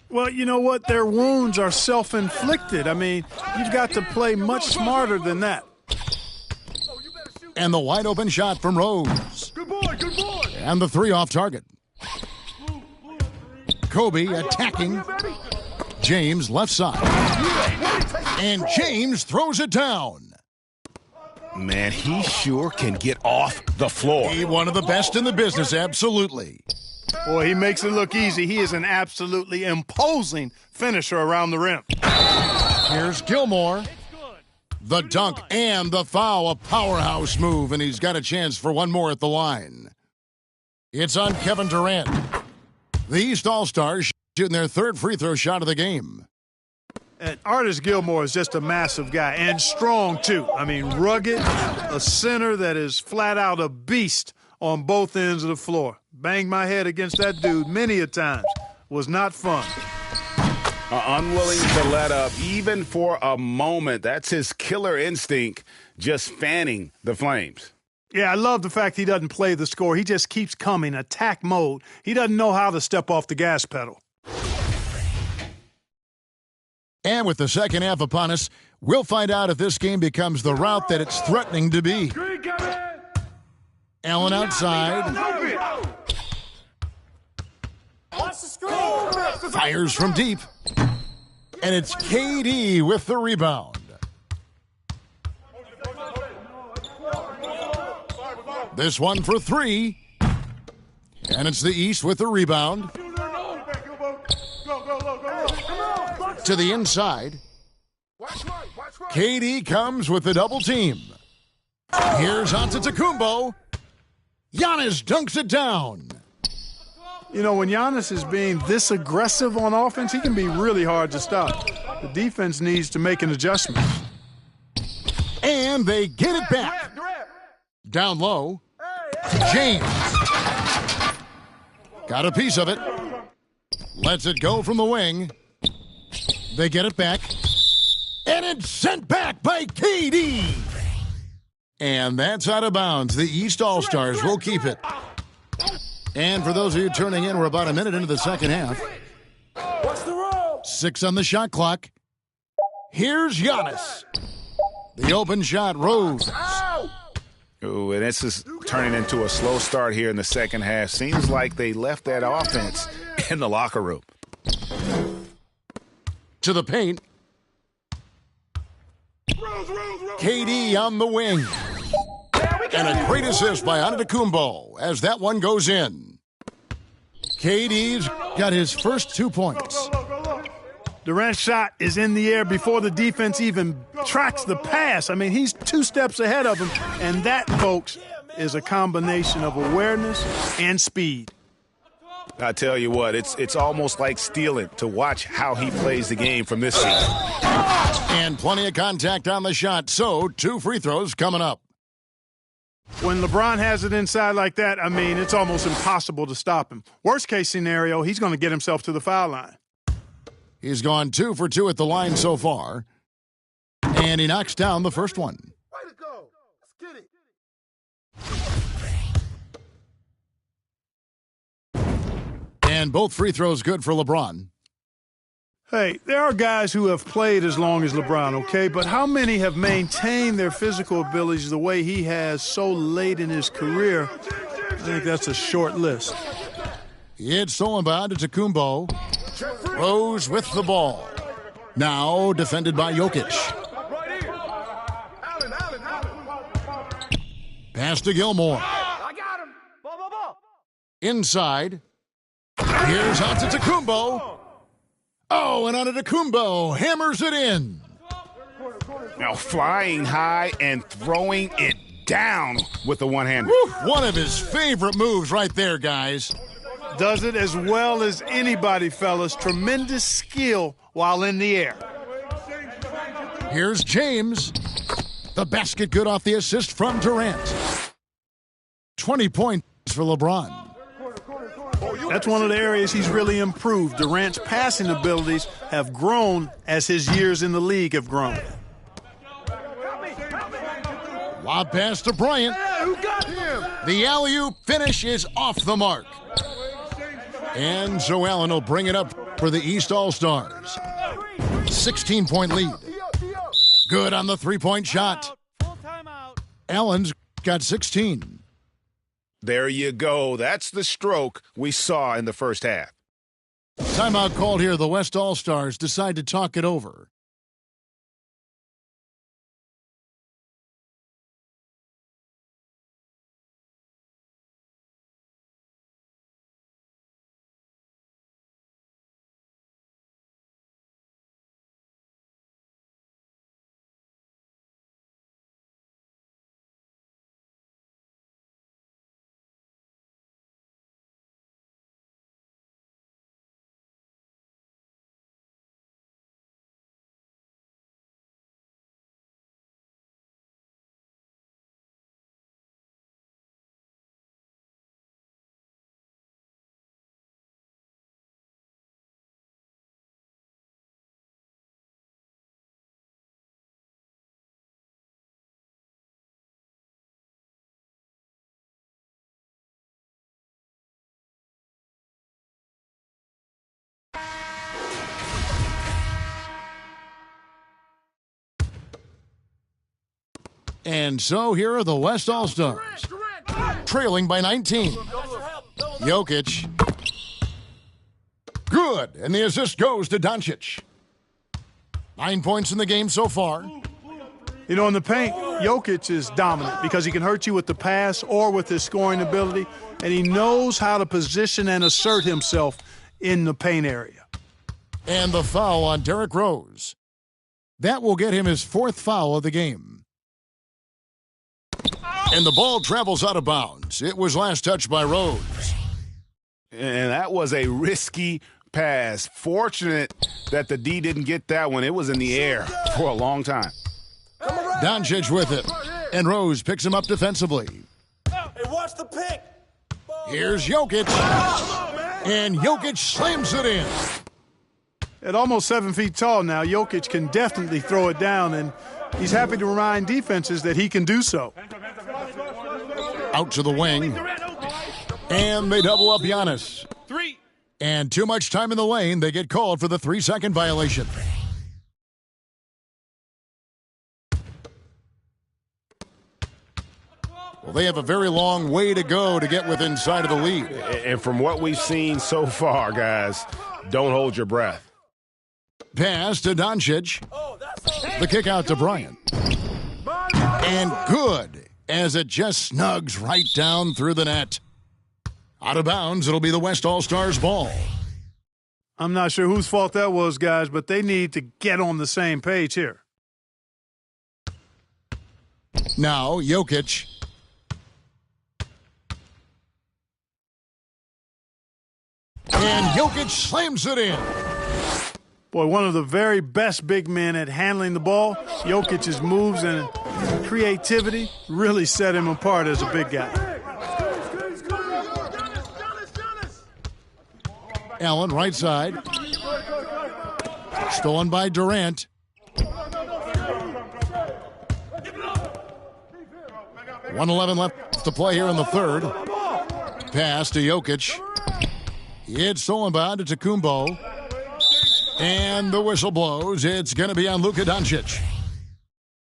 Well, you know what? Their wounds are self-inflicted. I mean, you've got to play much smarter than that. And the wide-open shot from Rose. Good boy, good boy. And the 3 off target. Kobe attacking. James left side. And James throws it down. Man, he sure can get off the floor. He one of the best in the business, absolutely. Boy, he makes it look easy. He is an absolutely imposing finisher around the rim. Here's Gilmore. The dunk and the foul, a powerhouse move, and he's got a chance for one more at the line. It's on Kevin Durant. The East All-Stars shooting their third free throw shot of the game. And Artis Gilmore is just a massive guy, and strong, too. I mean, rugged, a center that is flat out a beast on both ends of the floor. Banged my head against that dude many a times. Was not fun. Unwilling to let up, even for a moment. That's his killer instinct, just fanning the flames. Yeah, I love the fact he doesn't play the score. He just keeps coming, attack mode. He doesn't know how to step off the gas pedal. And with the second half upon us, we'll find out if this game becomes the route that it's threatening to be. Allen outside. Fires from deep. And it's KD with the rebound. This one for three. And it's the East with the rebound. To the inside. KD comes with the double team. Here's Antetokounmpo. Giannis dunks it down. You know, when Giannis is being this aggressive on offense, he can be really hard to stop. The defense needs to make an adjustment. And they get it back. Down low. James. Got a piece of it. Lets it go from the wing. They get it back. And it's sent back by KD. And that's out of bounds. The East All-Stars will keep it. And for those of you turning in, we're about a minute into the second half. 6 on the shot clock. Here's Giannis. The open shot, Rose. Ooh, and this is turning into a slow start here in the second half. Seems like they left that offense in the locker room. To the paint. KD on the wing. And a great assist by Antetokounmpo as that one goes in. KD's got his first 2 points. Durant's shot is in the air before the defense even tracks the pass. I mean, he's 2 steps ahead of him, and that, folks, is a combination of awareness and speed. I tell you what, it's almost like stealing to watch how he plays the game from this season. And plenty of contact on the shot, so 2 free throws coming up. When LeBron has it inside like that, I mean, it's almost impossible to stop him. Worst case scenario, he's going to get himself to the foul line. He's gone 2 for 2 at the line so far. And he knocks down the first one. Way to go. Let's get it. And both free throws good for LeBron. Hey, there are guys who have played as long as LeBron, okay? But how many have maintained their physical abilities the way he has so late in his career? I think that's a short list. It's stolen by Antetokounmpo. Rose with the ball. Now defended by Jokic. Pass to Gilmore. I got him. Ball. Inside. Here's Antetokounmpo. Oh, and Antetokounmpo hammers it in. Now flying high and throwing it down with the one-hander. One of his favorite moves right there, guys. Does it as well as anybody, fellas. Tremendous skill while in the air. Here's James. The basket good off the assist from Durant. 20 points for LeBron. That's one of the areas he's really improved. Durant's passing abilities have grown as his years in the league have grown. Lob pass to Bryant. The alley-oop finish is off the mark. And so Allen will bring it up for the East All-Stars. 16-point lead. Good on the three-point shot. Allen's got 16. There you go. That's the stroke we saw in the first half. Timeout called here. The West All-Stars decide to talk it over. And so here are the West All-Stars, trailing by 19. Jokic. Good, and the assist goes to Doncic. 9 points in the game so far. You know, in the paint, Jokic is dominant because he can hurt you with the pass or with his scoring ability, and he knows how to position and assert himself in the paint area. And the foul on Derrick Rose. That will get him his 4th foul of the game. And the ball travels out of bounds. It was last touched by Rose. And that was a risky pass. Fortunate that the D didn't get that one. It was in the air for a long time. Doncic with it. And Rose picks him up defensively. Hey, watch the pick. Here's Jokic. And Jokic slams it in. At almost 7 feet tall now, Jokic can definitely throw it down, and he's happy to remind defenses that he can do so. Out to the wing. And they double up Giannis. 3. And too much time in the lane. They get called for the 3-second violation. Well, they have a very long way to go to get within sight of the lead. And from what we've seen so far, guys, don't hold your breath. Pass to Doncic. The kick out to Bryant. And good, as it just snugs right down through the net. Out of bounds, it'll be the West All-Stars ball. I'm not sure whose fault that was, guys, but they need to get on the same page here. Now, Jokic. And Jokic slams it in. Boy, one of the very best big men at handling the ball. Jokic's moves and creativity really set him apart as a big guy. Allen, right side. Stolen by Durant. 1:11 left to play here in the third. Pass to Jokic. It's stolen by Antetokounmpo. And the whistle blows. It's going to be on Luka Doncic.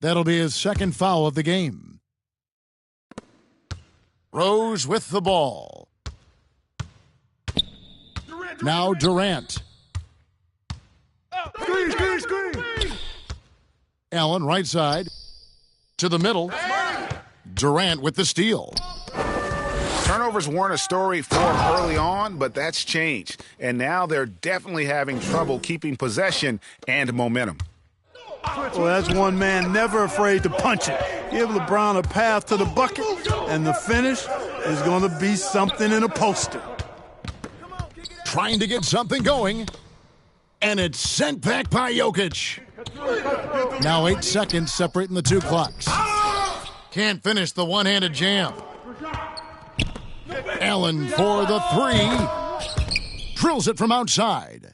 That'll be his 2nd foul of the game. Rose with the ball. Now Durant. Allen, right side. To the middle. Durant with the steal. Turnovers weren't a story for him early on, but that's changed. And now they're definitely having trouble keeping possession and momentum. Well, that's one man never afraid to punch it. Give LeBron a path to the bucket, and the finish is going to be something in a poster. Trying to get something going, and it's sent back by Jokic. Now 8 seconds separating the two clocks. Can't finish the one-handed jam. Allen for the 3. Drills it from outside.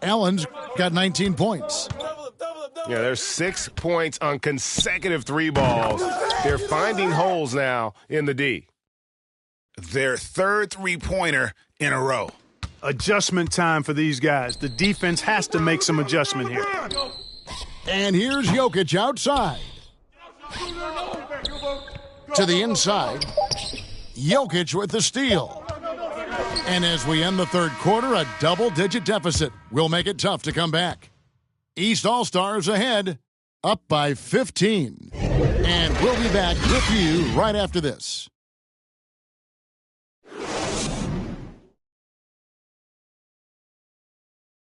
Allen's got 19 points. Yeah, there's 6 points on consecutive 3 balls. They're finding holes now in the D. Their 3rd three-pointer in a row. Adjustment time for these guys. The defense has to make some adjustment here. And here's Jokic outside. To the inside. Jokic with the steal. And as we end the third quarter, a double-digit deficit will make it tough to come back. East All-Stars ahead, up by 15. And we'll be back with you right after this.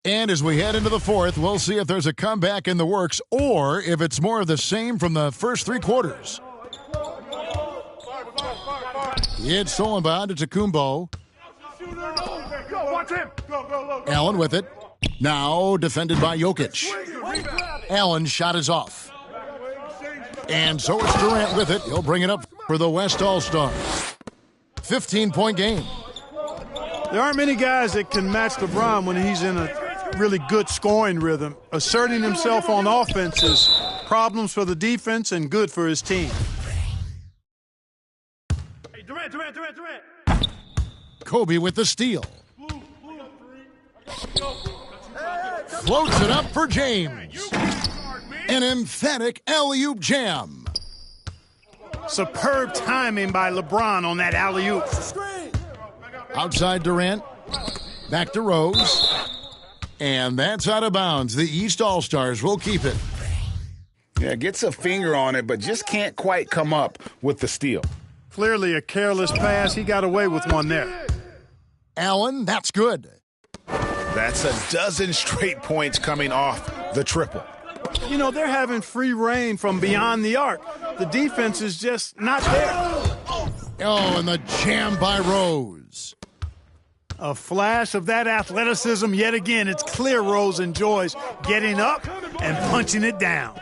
And as we head into the fourth, we'll see if there's a comeback in the works or if it's more of the same from the first 3 quarters. It's stolen by Antetokounmpo. Allen with it. Now defended by Jokic. Allen's shot is off. And so it's Durant with it. He'll bring it up for the West All-Stars. 15-point game. There aren't many guys that can match LeBron when he's in a really good scoring rhythm. Asserting himself on offense is problems for the defense and good for his team. Hey, Durant. Kobe with the steal. Floats it up for James. An emphatic alley-oop jam. Superb timing by LeBron on that alley-oop. Outside Durant. Back to Rose. And that's out of bounds. The East All-Stars will keep it. Yeah, gets a finger on it, but just can't quite come up with the steal. Clearly a careless pass. He got away with one there. Allen, that's good. That's a dozen straight points coming off the triple. You know, they're having free reign from beyond the arc. The defense is just not there. Oh, and the jam by Rose. A flash of that athleticism yet again. It's clear Rose enjoys getting up and punching it down.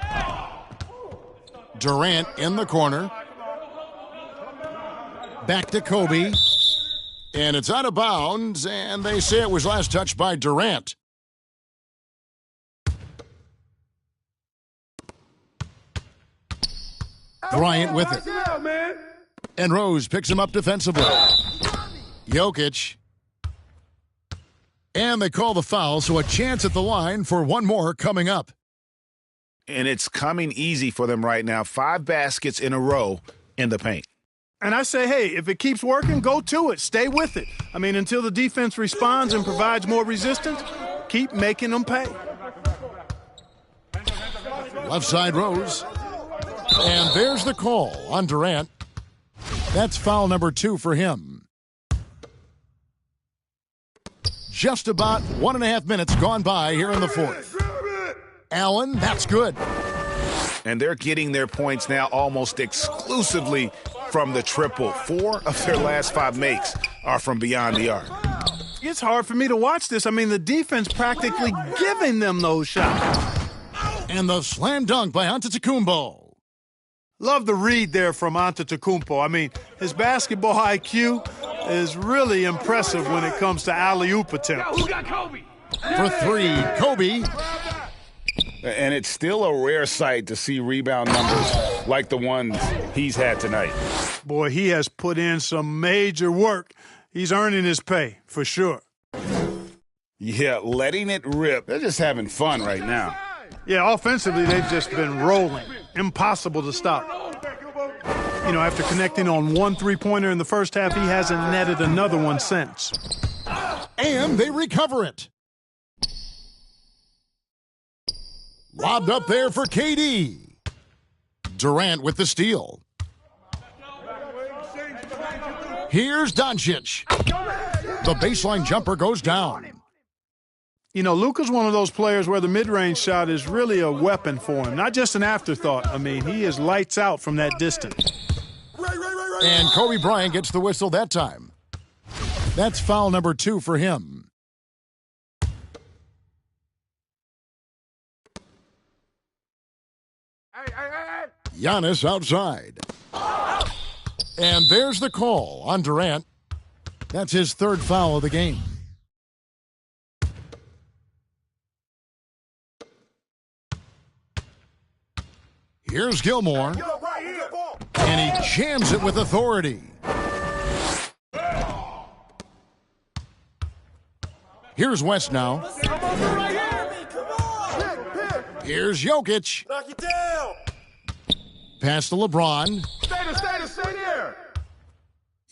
Durant in the corner. Back to Kobe. And it's out of bounds, and they say it was last touched by Durant. Bryant with it. And Rose picks him up defensively. Jokic. And they call the foul, so a chance at the line for one more coming up. And it's coming easy for them right now. 5 baskets in a row in the paint. And I say, hey, if it keeps working, go to it. Stay with it. I mean, until the defense responds and provides more resistance, keep making them pay. Left side Rose. And there's the call on Durant. That's foul number 2 for him. Just about 1.5 minutes gone by here in the fourth. Allen, that's good. And they're getting their points now almost exclusively from the triple. 4 of their last 5 makes are from beyond the arc. It's hard for me to watch this. I mean, the defense practically giving them those shots. And the slam dunk by Antetokounmpo. Love the read there from Antetokounmpo. I mean, his basketball IQ is really impressive when it comes to alley-oop attempts. Who got Kobe? For 3, Kobe. And it's still a rare sight to see rebound numbers like the ones he's had tonight. Boy, he has put in some major work. He's earning his pay, for sure. Yeah, letting it rip. They're just having fun right now. Yeah, offensively, they've just been rolling. Impossible to stop. You know, after connecting on 1 3-pointer in the first half, he hasn't netted another one since. And they recover it. Lobbed up there for KD. Durant with the steal. Here's Doncic. The baseline jumper goes down. You know, Luka's one of those players where the mid-range shot is really a weapon for him, not just an afterthought. I mean, he is lights out from that distance. And Kobe Bryant gets the whistle that time. That's foul number 2 for him. Giannis outside. And there's the call on Durant. That's his 3rd foul of the game. Here's Gilmore. And he jams it with authority. Here's West now. Here's Jokic. Pass to LeBron. Stay there.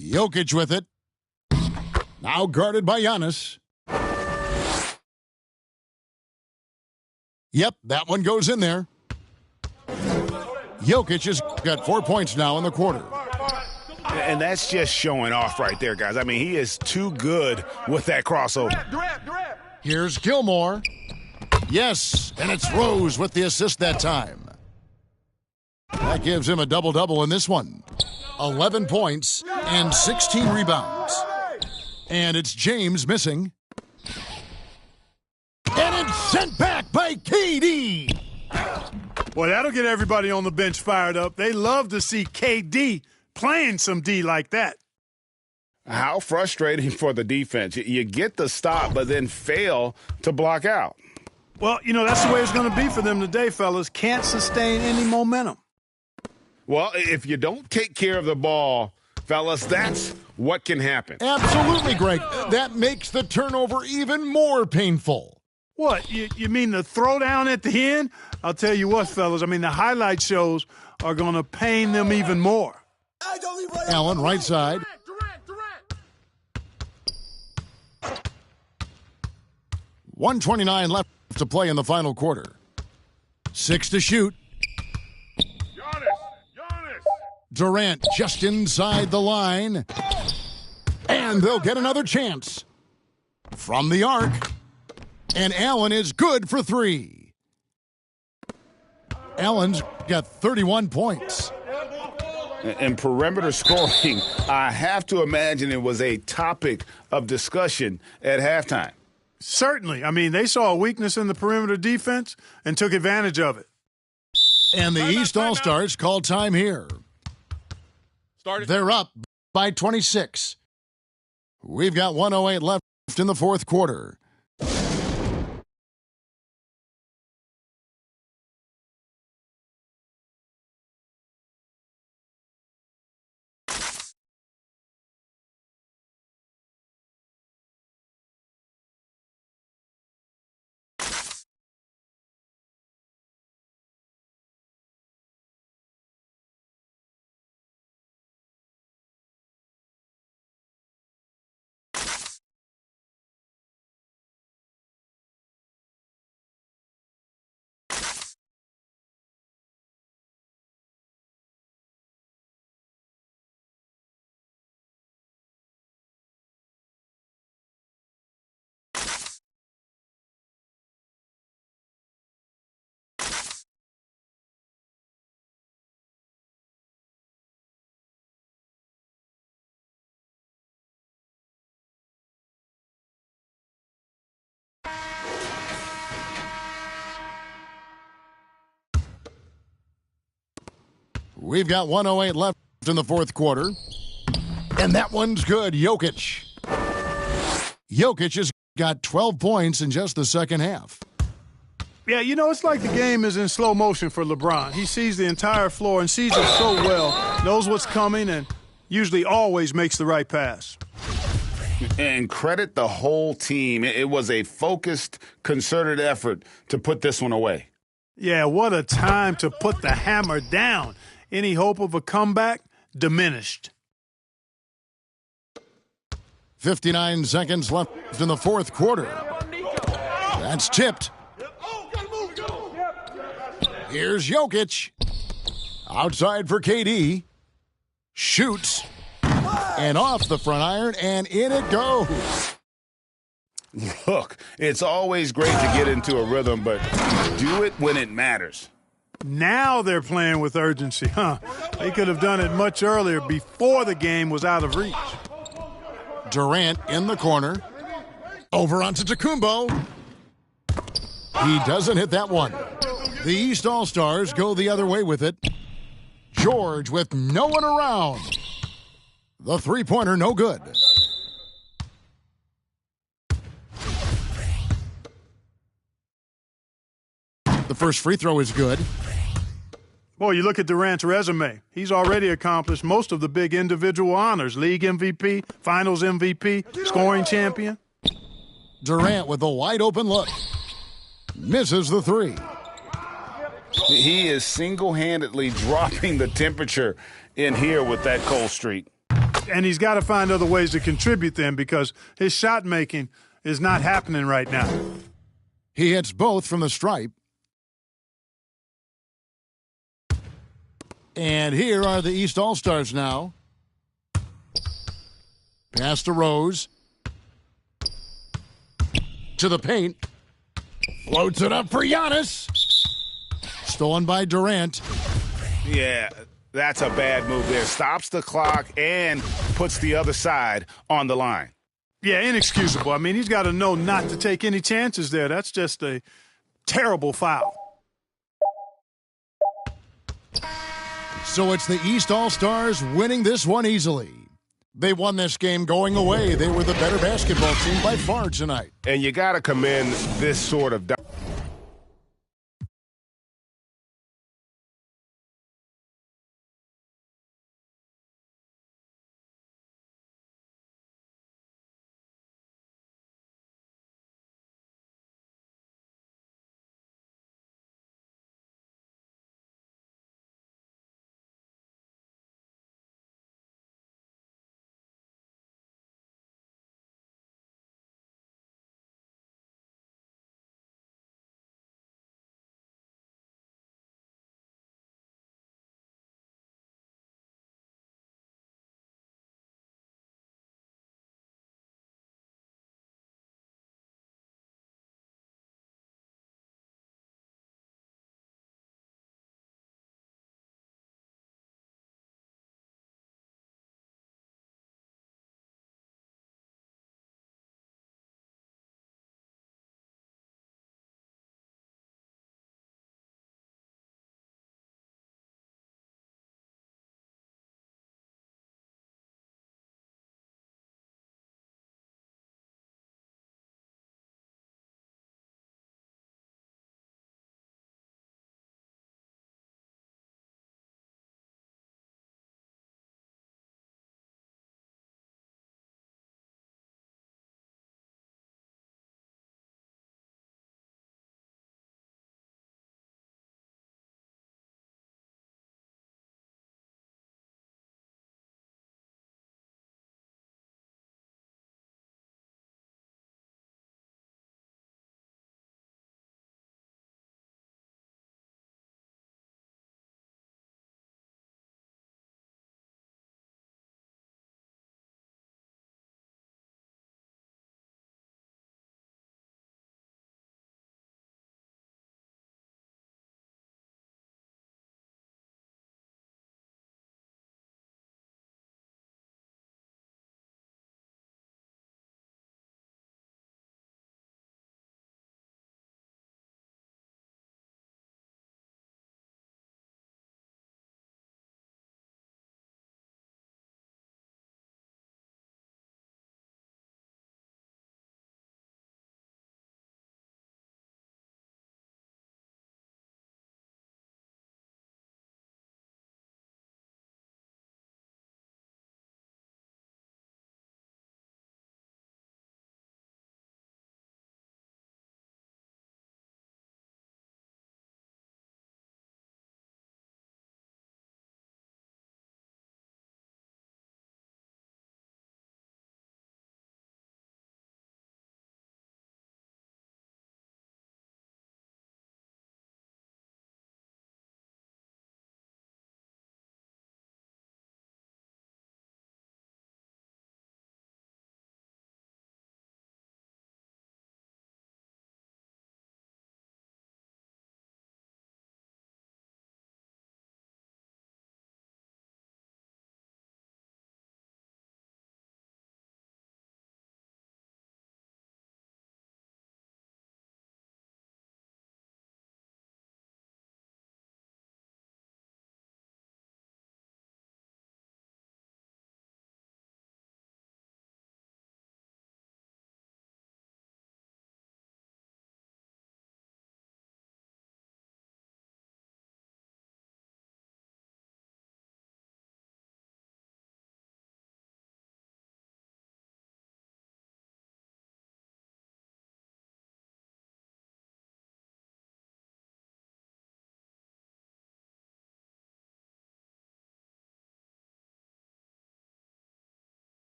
Jokic with it. Now guarded by Giannis. Yep, that one goes in there. Jokic has got 4 points now in the quarter. And that's just showing off right there, guys. I mean, he is too good with that crossover. Here's Gilmore. Yes, and it's Rose with the assist that time. That gives him a double-double in this one. 11 points and 16 rebounds. And it's James missing. And it's sent back by KD. Boy, that'll get everybody on the bench fired up. They love to see KD playing some D like that. How frustrating for the defense. You get the stop, but then fail to block out. Well, you know, that's the way it's going to be for them today, fellas. Can't sustain any momentum. Well, if you don't take care of the ball, fellas, that's what can happen. Absolutely, Greg. That makes the turnover even more painful. What, you mean the throwdown at the end? I'll tell you what, fellas, I mean, the highlight shows are going to pain them even more. Allen right side. 1:29 left to play in the final quarter. 6 to shoot. Durant just inside the line. And they'll get another chance. From the arc. And Allen is good for 3. Allen's got 31 points. And perimeter scoring, I have to imagine it was a topic of discussion at halftime. Certainly. I mean, they saw a weakness in the perimeter defense and took advantage of it. And the East All-Stars call time here. They're up by 26. We've got 1:08 left in the fourth quarter. We've got 1:08 left in the fourth quarter. And that one's good. Jokic has got 12 points in just the second half. Yeah, you know, it's like the game is in slow motion for LeBron. He sees the entire floor and sees it so well, knows what's coming, and usually always makes the right pass. And credit the whole team. It was a focused, concerted effort to put this one away. Yeah, what a time to put the hammer down. Any hope of a comeback diminished. 59 seconds left in the fourth quarter. That's tipped. Here's Jokic. Outside for KD. Shoots. And off the front iron, and in it goes. Look, it's always great to get into a rhythm, but do it when it matters. Now they're playing with urgency, huh? They could have done it much earlier before the game was out of reach. Durant in the corner. Over onto Tacumbo. He doesn't hit that one. The East All-Stars go the other way with it. George with no one around. The three-pointer no good. The first free throw is good. Boy, you look at Durant's resume. He's already accomplished most of the big individual honors. League MVP, Finals MVP, scoring champion. Durant with a wide open look. Misses the three. He is single-handedly dropping the temperature in here with that cold streak. And he's got to find other ways to contribute then because his shot making is not happening right now. He hits both from the stripe. And here are the East All-Stars now. Pass to Rose. To the paint. Floats it up for Giannis. Stolen by Durant. Yeah, that's a bad move there. Stops the clock and puts the other side on the line. Yeah, inexcusable. I mean, he's got to know not to take any chances there. That's just a terrible foul. So it's the East All-Stars winning this one easily. They won this game going away. They were the better basketball team by far tonight. And you got to commend this sort of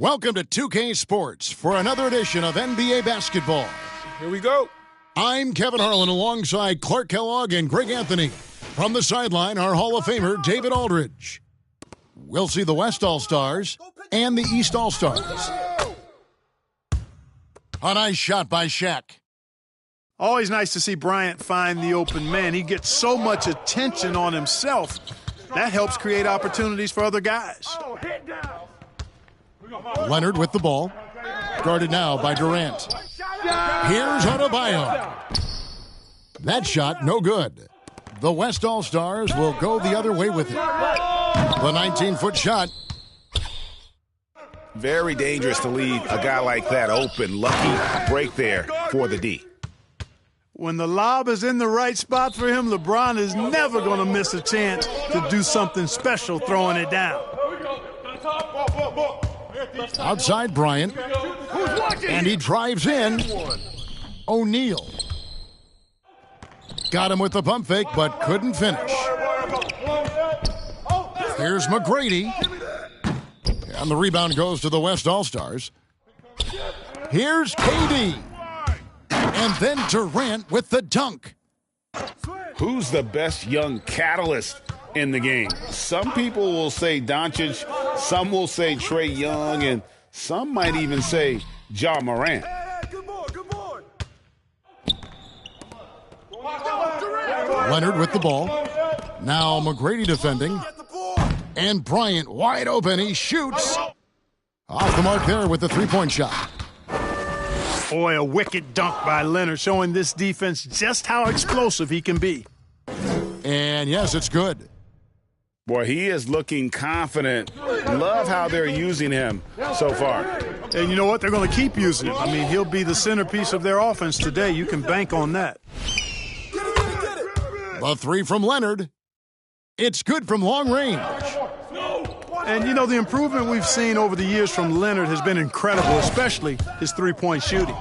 Welcome to 2K Sports for another edition of NBA basketball. Here we go. I'm Kevin Harlan alongside Clark Kellogg and Greg Anthony. From the sideline, our Hall of Famer, David Aldridge. We'll see the West All-Stars and the East All-Stars. A nice shot by Shaq. Always nice to see Bryant find the open man. He gets so much attention on himself. That helps create opportunities for other guys. Leonard with the ball. Guarded now by Durant. Here's Adebayo. That shot, no good. The West All-Stars will go the other way with it. The 19-foot shot. Very dangerous to leave a guy like that open. Lucky break there for the D. When the lob is in the right spot for him, LeBron is never going to miss a chance to do something special throwing it down. Outside Bryant. And he drives in. O'Neal. Got him with the pump fake, but couldn't finish. Here's McGrady. And the rebound goes to the West All-Stars. Here's KD. And then Durant with the dunk. Who's the best young catalyst in the game? Some people will say Doncic, some will say Trae Young, and some might even say Ja Morant. Leonard with the ball. Now McGrady defending. And Bryant wide open. He shoots. Off the mark there with the three-point shot. Boy, a wicked dunk by Leonard, showing this defense just how explosive he can be. And yes, it's good. Boy, he is looking confident. Love how they're using him so far. And you know what? They're going to keep using him. I mean, he'll be the centerpiece of their offense today. You can bank on that. The three from Leonard. It's good from long range. And, you know, the improvement we've seen over the years from Leonard has been incredible, especially his three-point shooting.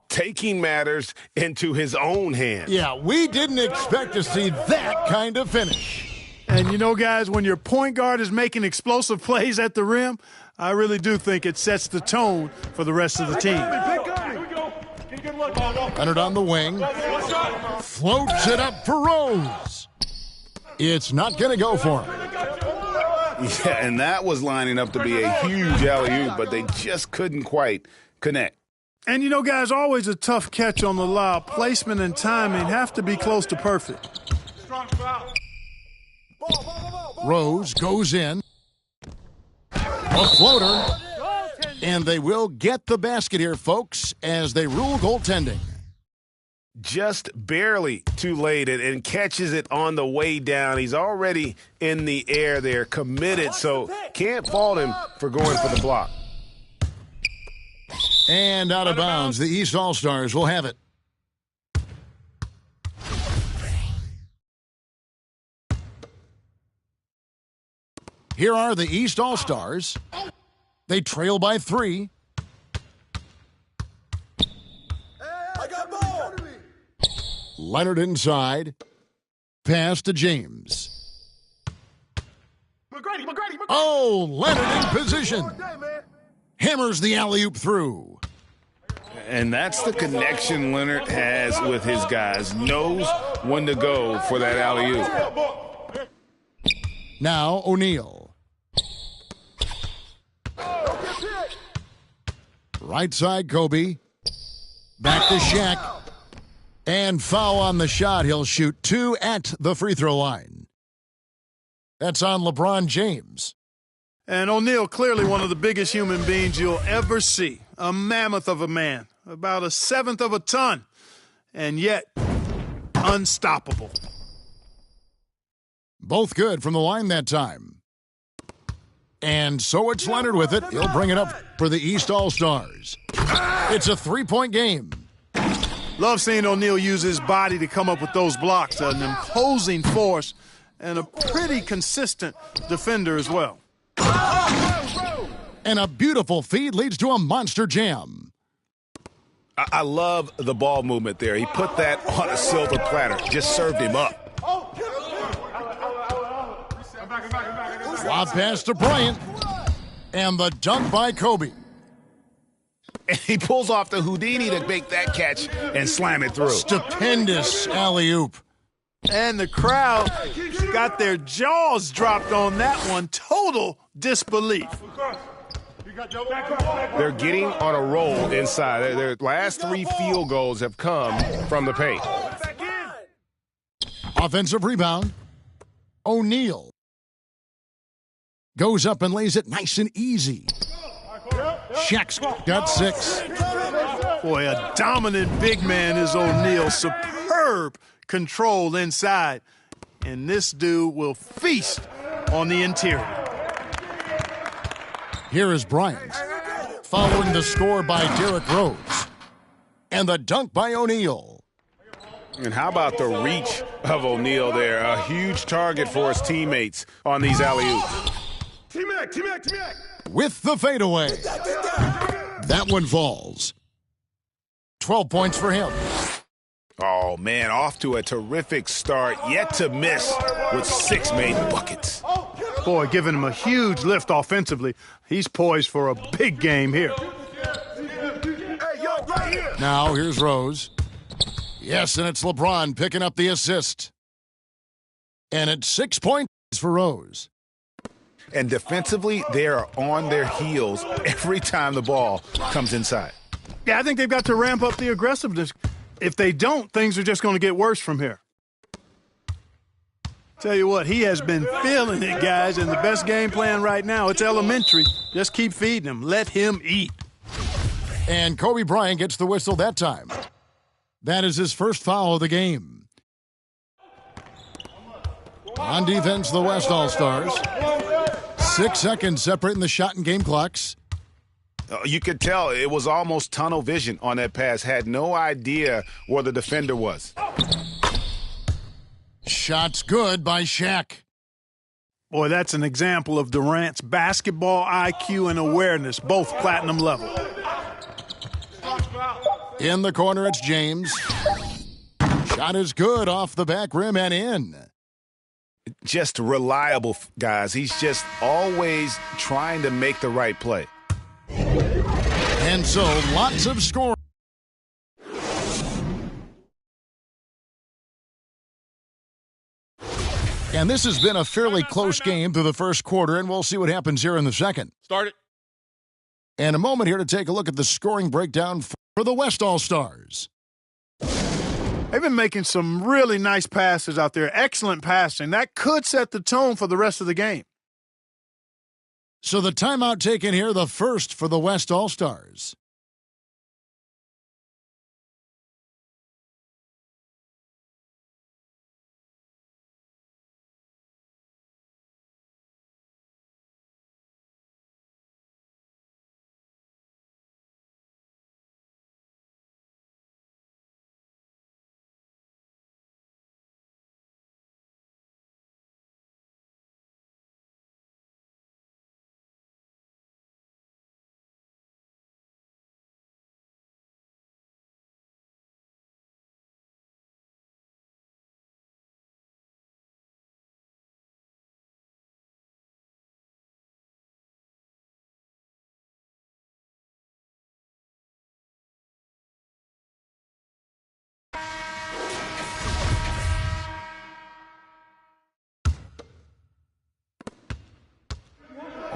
Taking matters into his own hands. Yeah, we didn't expect to see that kind of finish. And, you know, guys, when your point guard is making explosive plays at the rim, I really do think it sets the tone for the rest of the team. Leonard on the wing. Floats it up for Rose. It's not going to go for him. Yeah, and that was lining up to be a huge alley-oop, but they just couldn't quite connect. And, you know, guys, always a tough catch on the lob. Placement and timing have to be close to perfect. Rose goes in. A floater. And they will get the basket here, folks, as they rule goaltending. Just barely too late and catches it on the way down. He's already in the air there, committed, so can't fault him for going for the block. And out of bounds, the East All-Stars will have it. Here are the East All-Stars. They trail by 3. Leonard inside. Pass to James. Oh, Leonard in position. Hammers the alley-oop through. And that's the connection Leonard has with his guys. Knows when to go for that alley-oop. Now O'Neal. Right side, Kobe. Back to Shaq. And foul on the shot. He'll shoot 2 at the free throw line. That's on LeBron James. And O'Neal, clearly one of the biggest human beings you'll ever see. A mammoth of a man. About 1/7 of a ton. And yet, unstoppable. Both good from the line that time. And so it's Leonard with it. He'll bring it up for the East All-Stars. It's a 3-point game. Love seeing O'Neal use his body to come up with those blocks. An imposing force and a pretty consistent defender as well. And a beautiful feed leads to a monster jam. I love the ball movement there. He put that on a silver platter. Just served him up. Lob pass to Bryant. And the dunk by Kobe. And he pulls off the Houdini to make that catch and slam it through. Stupendous alley-oop. And the crowd got their jaws dropped on that one. Total disbelief. They're getting on a roll inside. Their last 3 field goals have come from the paint. Offensive rebound. O'Neal goes up and lays it nice and easy. Shaq's got 6. Boy, a dominant big man is O'Neal. Superb control inside. And this dude will feast on the interior. Here is Bryant, following the score by Derrick Rose. And the dunk by O'Neal. And how about the reach of O'Neal there? A huge target for his teammates on these alley-oops. T-Mac. With the fadeaway. That one falls. 12 points for him. Oh, man, off to a terrific start. Yet to miss with 6 made buckets. Boy, giving him a huge lift offensively. He's poised for a big game here. Now, here's Rose. Yes, and it's LeBron picking up the assist. And it's 6 points for Rose. And defensively, they are on their heels every time the ball comes inside. Yeah, I think they've got to ramp up the aggressiveness. If they don't, things are just going to get worse from here. Tell you what, he has been feeling it, guys, and the best game plan right now, it's elementary. Just keep feeding him. Let him eat. And Kobe Bryant gets the whistle that time. That is his first foul of the game. On defense, the West All-Stars. 6 seconds separating the shot and game clocks. You could tell it was almost tunnel vision on that pass. Had no idea where the defender was. Shots good by Shaq. Boy, that's an example of Durant's basketball IQ and awareness, both platinum level. In the corner, it's James. Shot is good off the back rim and in. Just reliable, guys. He's just always trying to make the right play. And so, lots of scoring. And this has been a fairly close game through the first quarter, and we'll see what happens here in the second. Start it. And a moment here to take a look at the scoring breakdown for the West All-Stars. They've been making some really nice passes out there. Excellent passing. That could set the tone for the rest of the game. So the timeout taken here, the first for the West All-Stars.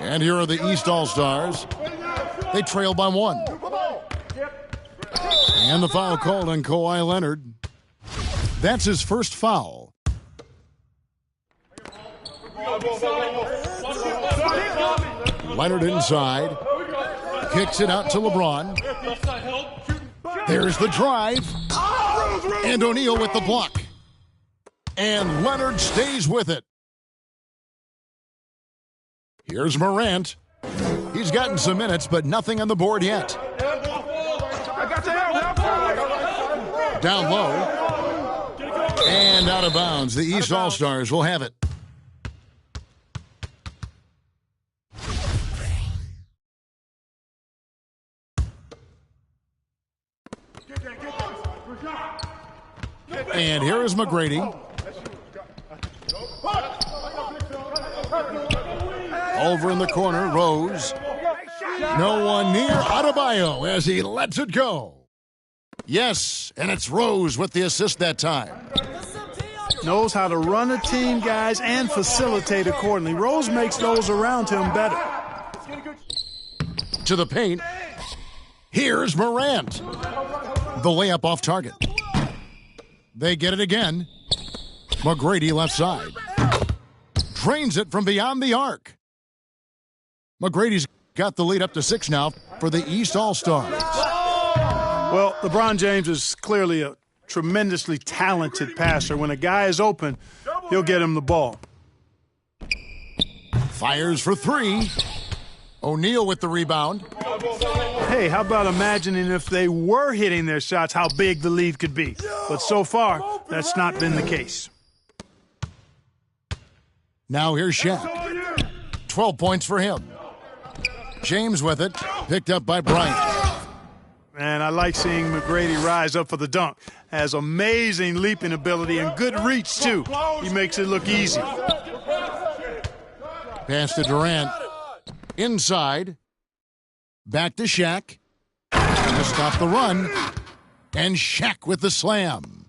And here are the East All-Stars. They trail by 1. And the foul called on Kawhi Leonard. That's his first foul. Leonard inside. Kicks it out to LeBron. There's the drive. And O'Neal with the block. And Leonard stays with it. Here's Morant. He's gotten some minutes, but nothing on the board yet. Down low. And out of bounds. The East All-Stars will have it. And here is McGrady. Over in the corner, Rose. No one near Adebayo as he lets it go. Yes, and it's Rose with the assist that time. Knows how to run a team, guys, and facilitate accordingly. Rose makes those around him better. To the paint. Here's Morant. The layup off target. They get it again. McGrady left side. Drains it from beyond the arc. McGrady's got the lead up to 6 now for the East All-Stars. Well, LeBron James is clearly a tremendously talented passer. When a guy is open, he'll get him the ball. Fires for 3. O'Neal with the rebound. Hey, how about imagining if they were hitting their shots, how big the lead could be? But so far, that's not been the case. Now here's Shaq. 12 points for him. James with it, picked up by Bryant. Man, I like seeing McGrady rise up for the dunk. Has amazing leaping ability and good reach, too. He makes it look easy. Pass to Durant. Inside. Back to Shaq. To stop the run. And Shaq with the slam.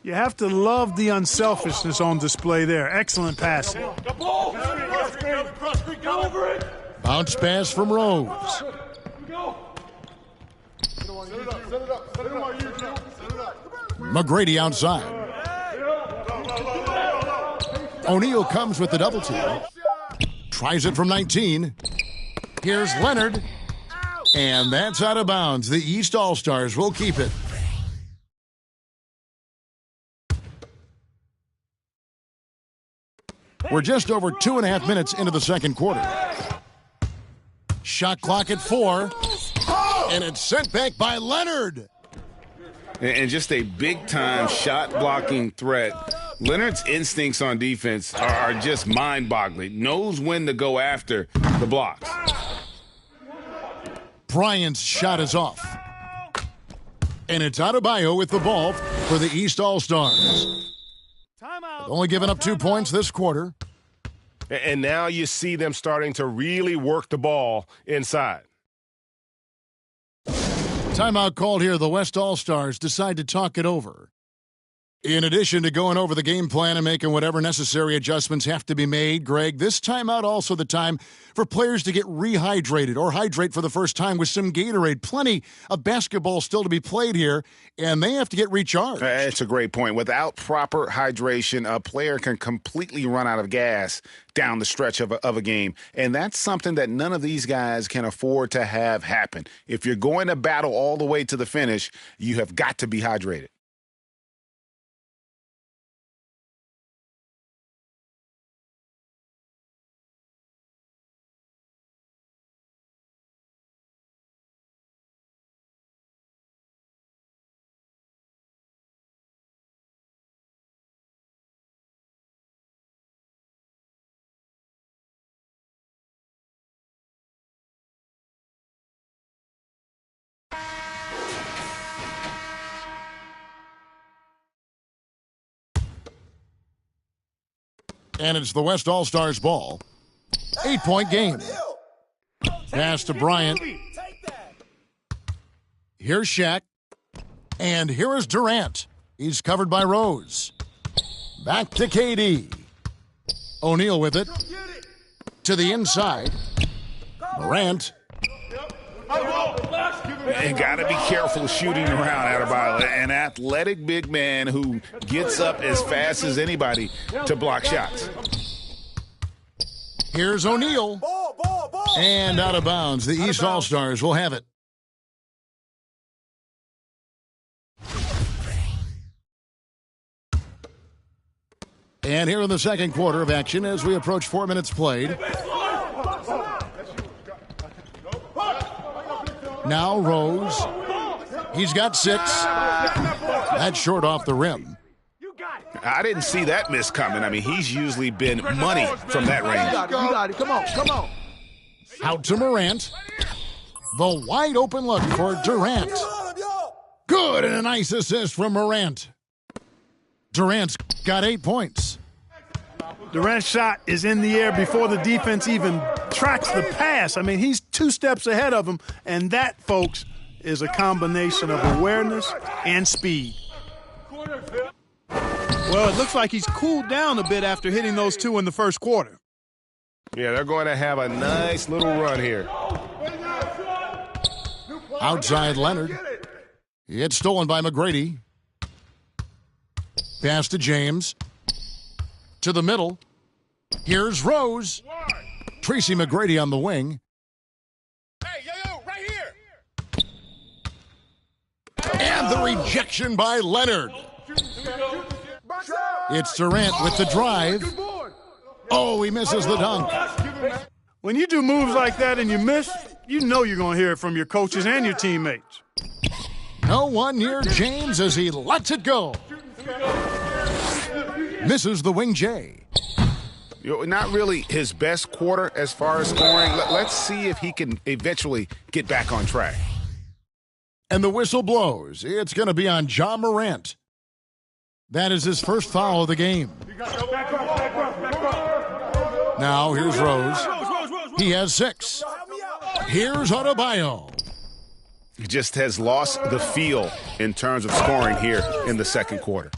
You have to love the unselfishness on display there. Excellent passing. Bounce pass from Rose. McGrady outside. O'Neal comes with the double team. Tries it from 19. Here's Leonard. And that's out of bounds. The East All-Stars will keep it. We're just over 2.5 minutes into the second quarter. Shot clock at 4. And it's sent back by Leonard. And just a big-time shot-blocking threat. Leonard's instincts on defense are just mind-boggling. Knows when to go after the blocks. Bryant's shot is off. And it's Adebayo with the ball for the East All-Stars. Only given up 2 points this quarter. And now you see them starting to really work the ball inside. Timeout called here. The West All-Stars decide to talk it over. In addition to going over the game plan and making whatever necessary adjustments have to be made, Greg, this timeout also the time for players to get rehydrated or hydrate for the first time with some Gatorade. Plenty of basketball still to be played here, and they have to get recharged. It's a great point. Without proper hydration, a player can completely run out of gas down the stretch of a game, and that's something that none of these guys can afford to have happen. If you're going to battle all the way to the finish, you have got to be hydrated. And it's the West All-Stars ball. 8-point game. Pass to Bryant. Here's Shaq. And here is Durant. He's covered by Rose. Back to KD. O'Neal with it. To the inside. Morant. And got to be careful shooting around Adebayo, an athletic big man who gets up as fast as anybody to block shots. Here's O'Neal. And out of bounds. The East All-Stars will have it. And here in the second quarter of action as we approach 4 minutes played. Now Rose. He's got 6. That's short off the rim. I didn't see that miss coming. I mean, he's usually been money from that range. You got it. Come on. Out to Morant. The wide open look for Durant. Good, and a nice assist from Morant. Durant's got 8 points. Durant's shot is in the air before the defense even tracks the pass. I mean, he's 2 steps ahead of him, and that, folks, is a combination of awareness and speed. Well, it looks like he's cooled down a bit after hitting those 2 in the first quarter. Yeah, they're going to have a nice little run here. Outside Leonard. It's stolen by McGrady. Pass to James. To the middle. Here's Rose. Tracy McGrady on the wing. Hey, yo, right here. And the rejection by Leonard. It's Durant with the drive. Oh, he misses the dunk. When you do moves like that and you miss, you know you're going to hear it from your coaches and your teammates. No one near James as he lets it go. Misses the wing J. Not really his best quarter as far as scoring. Let's see if he can eventually get back on track. And the whistle blows. It's going to be on John Morant. That is his first foul of the game. Now here's Rose. He has 6. Here's Adebayo. He just has lost the feel in terms of scoring here in the second quarter.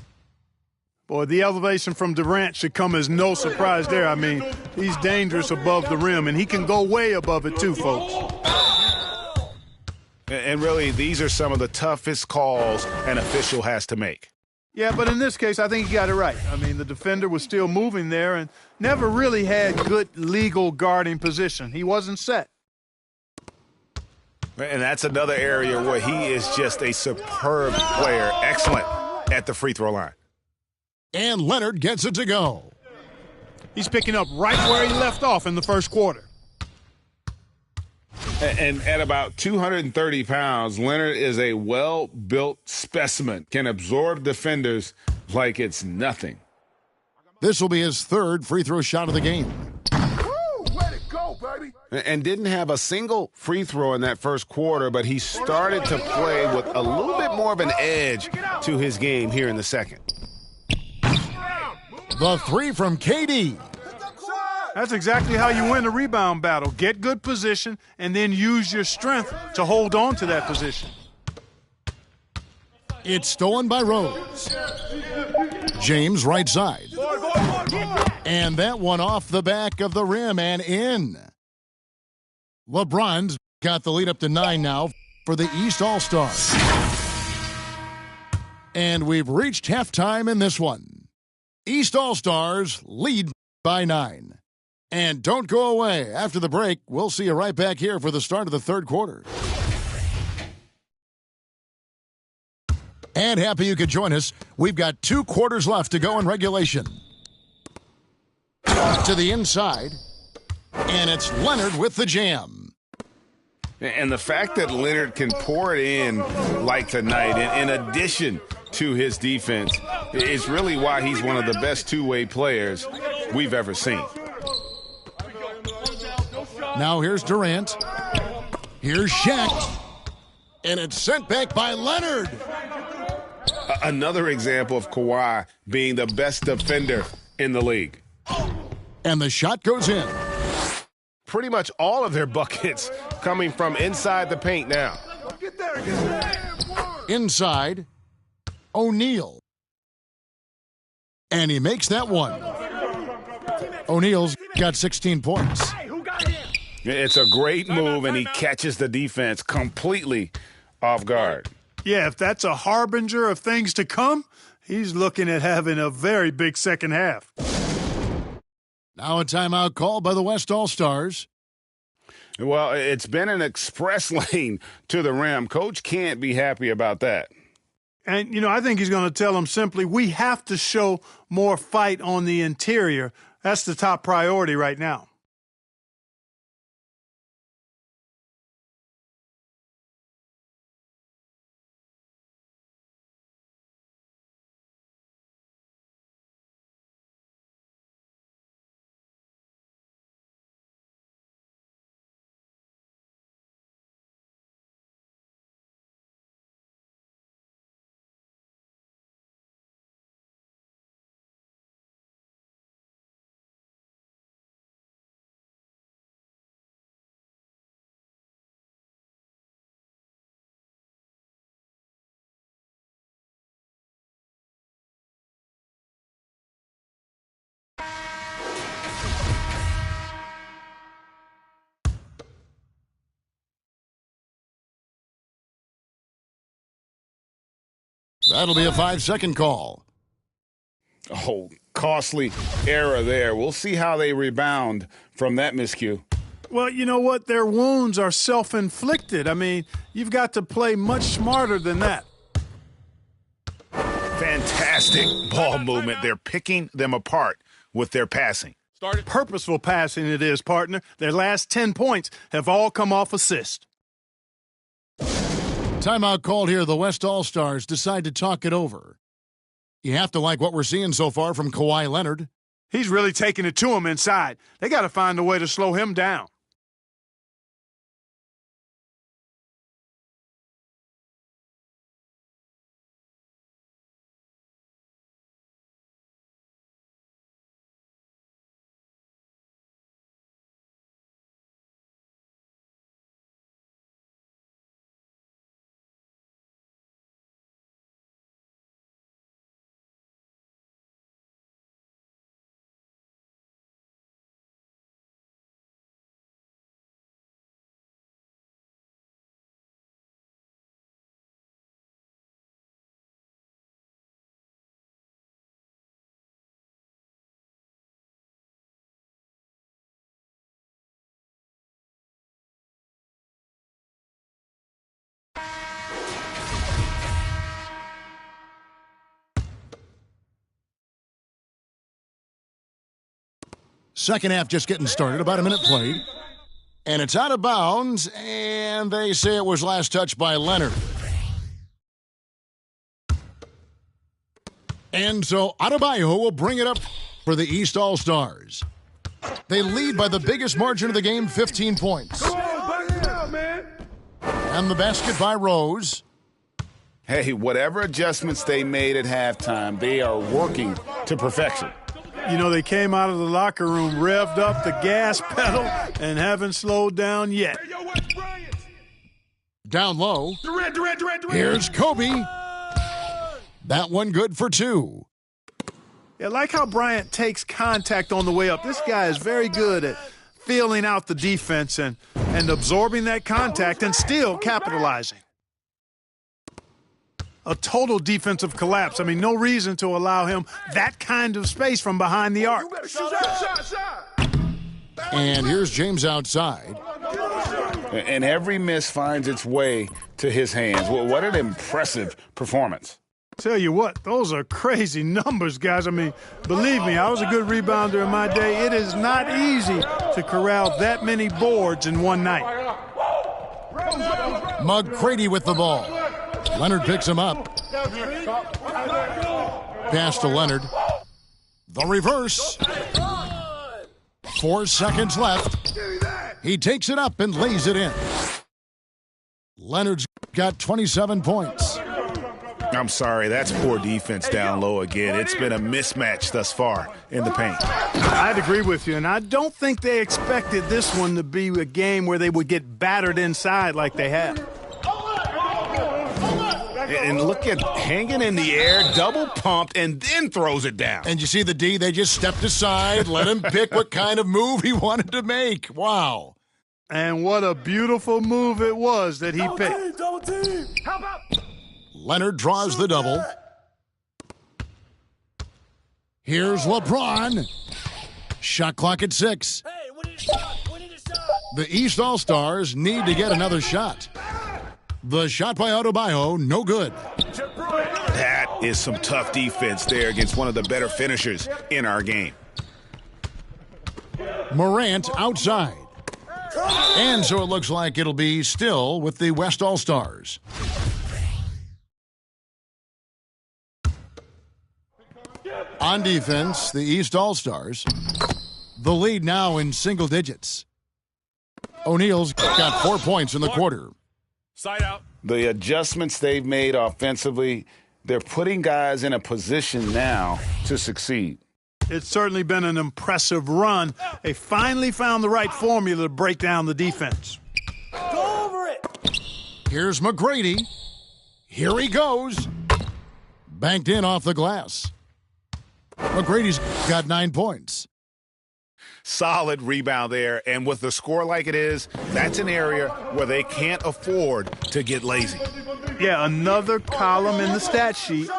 Boy, the elevation from Durant should come as no surprise there. I mean, he's dangerous above the rim, and he can go way above it too, folks. And really, these are some of the toughest calls an official has to make. Yeah, but in this case, I think he got it right. I mean, the defender was still moving there and never really had good legal guarding position. He wasn't set. And that's another area where he is just a superb player. Excellent at the free throw line. And Leonard gets it to go. He's picking up right where he left off in the first quarter. And at about 230 pounds, Leonard is a well-built specimen, can absorb defenders like it's nothing. This will be his 3rd free throw shot of the game. Let it go, baby. And didn't have a single free throw in that first quarter, but he started to play with a little bit more of an edge to his game here in the second. The 3 from KD. That's exactly how you win a rebound battle. Get good position and then use your strength to hold on to that position. It's stolen by Rose. James right side. And that one off the back of the rim and in. LeBron's got the lead up to 9 now for the East All-Stars. And we've reached halftime in this one. East All-Stars lead by 9. And don't go away. After the break, we'll see you right back here for the start of the third quarter. And happy you could join us. We've got 2 quarters left to go in regulation. To the inside. And it's Leonard with the jam. And the fact that Leonard can pour it in like tonight, in addition to his defense, is really why he's one of the best two-way players we've ever seen. Now here's Durant. Here's Shaq. And it's sent back by Leonard. Another example of Kawhi being the best defender in the league. And the shot goes in. Pretty much all of their buckets coming from inside the paint now. Get there. Inside, O'Neal. And he makes that one. O'Neal's got 16 points. It's a great move, and he catches the defense completely off guard. Yeah, if that's a harbinger of things to come, he's looking at having a very big second half. Now a timeout called by the West All-Stars. Well, it's been an express lane to the rim. Coach can't be happy about that. And, I think he's going to tell them simply, we have to show more fight on the interior. That's the top priority right now. That'll be a 5-second call. Oh, costly error there. We'll see how they rebound from that miscue. Well, you know what? Their wounds are self-inflicted. I mean, you've got to play much smarter than that. Fantastic ball movement. They're picking them apart with their passing. Purposeful passing it is, partner. Their last 10 points have all come off assist. Timeout called here. The West All-Stars decide to talk it over. You have to like what we're seeing so far from Kawhi Leonard. He's really taking it to him inside. They got to find a way to slow him down. Second half just getting started, about a minute played. And it's out of bounds, and they say it was last touched by Leonard. And so Adebayo will bring it up for the East All-Stars. They lead by the biggest margin of the game, 15 points. And the basket by Rose. Hey, whatever adjustments they made at halftime, they are working to perfection. You know, they came out of the locker room, revved up the gas pedal, and haven't slowed down yet. Down low. Here's Kobe. That one good for two. Yeah, like how Bryant takes contact on the way up. This guy is very good at feeling out the defense and absorbing that contact and still capitalizing. A total defensive collapse. I mean, no reason to allow him that kind of space from behind the arc. And here's James outside. And every miss finds its way to his hands. Well, what an impressive performance. Tell you what, those are crazy numbers, guys. I mean, believe me, I was a good rebounder in my day. It is not easy to corral that many boards in one night. McGrady with the ball. Leonard picks him up. Pass to Leonard. The reverse. 4 seconds left. He takes it up and lays it in. Leonard's got 27 points. I'm sorry, that's poor defense down low again. It's been a mismatch thus far in the paint. I'd agree with you, and I don't think they expected this one to be a game where they would get battered inside like they have. And look at hanging in the air, double pumped, and then throws it down. And you see the D, they just stepped aside, let him pick what kind of move he wanted to make. Wow. And what a beautiful move it was that he picked. Double team. Help out. Leonard draws the double. Here's LeBron. Shot clock at 6. Hey, we need a shot. We need a shot. The East All-Stars need to get another shot. The shot by Adebayo, no good. That is some tough defense there against one of the better finishers in our game. Morant outside. And so it looks like it'll be still with the West All-Stars. On defense, the East All-Stars. The lead now in single digits. O'Neal's got 4 points in the quarter. Side out. The adjustments they've made offensively, they're putting guys in a position now to succeed. It's certainly been an impressive run. They finally found the right formula to break down the defense. Go over it. Here's McGrady. Here he goes. Banked in off the glass. McGrady's got 9 points. Solid rebound there, and with the score like it is, that's an area where they can't afford to get lazy. Yeah, another column in the stat sheet.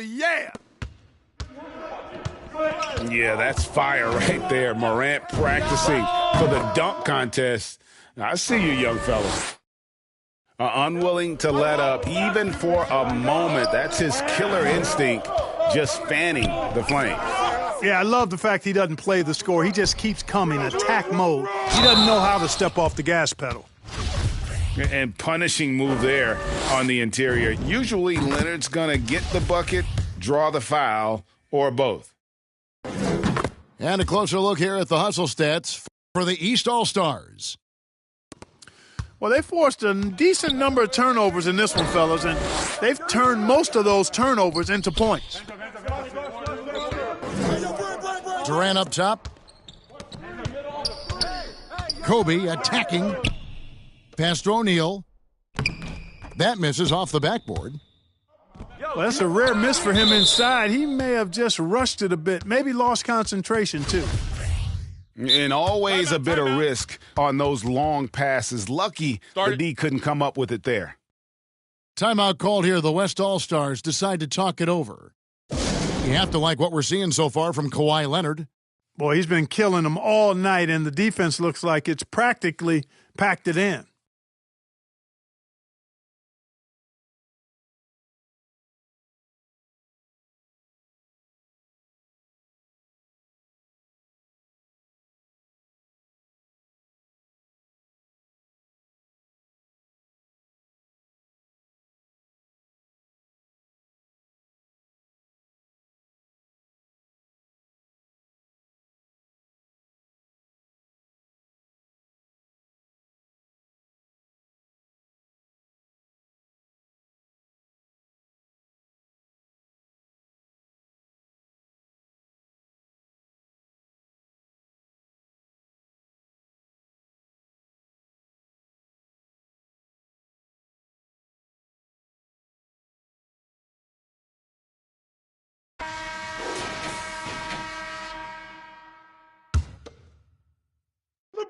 Yeah! Yeah, that's fire right there. Morant practicing for the dunk contest. I see you, young fella. Unwilling to let up even for a moment. That's his killer instinct, just fanning the flame. Yeah, I love the fact he doesn't play the score. He just keeps coming, attack mode. He doesn't know how to step off the gas pedal. And punishing move there on the interior. Usually Leonard's going to get the bucket, draw the foul, or both. And a closer look here at the hustle stats for the East All-Stars. Well, they forced a decent number of turnovers in this one, fellas, and they've turned most of those turnovers into points. Durant up top. Kobe attacking. Pass to O'Neal. That misses off the backboard. Well, that's a rare miss for him inside. He may have just rushed it a bit, maybe lost concentration too. And always a bit of risk on those long passes. Lucky the D couldn't come up with it there. Timeout called here. The West All-Stars decide to talk it over. You have to like what we're seeing so far from Kawhi Leonard. Boy, he's been killing them all night, and the defense looks like it's practically packed it in.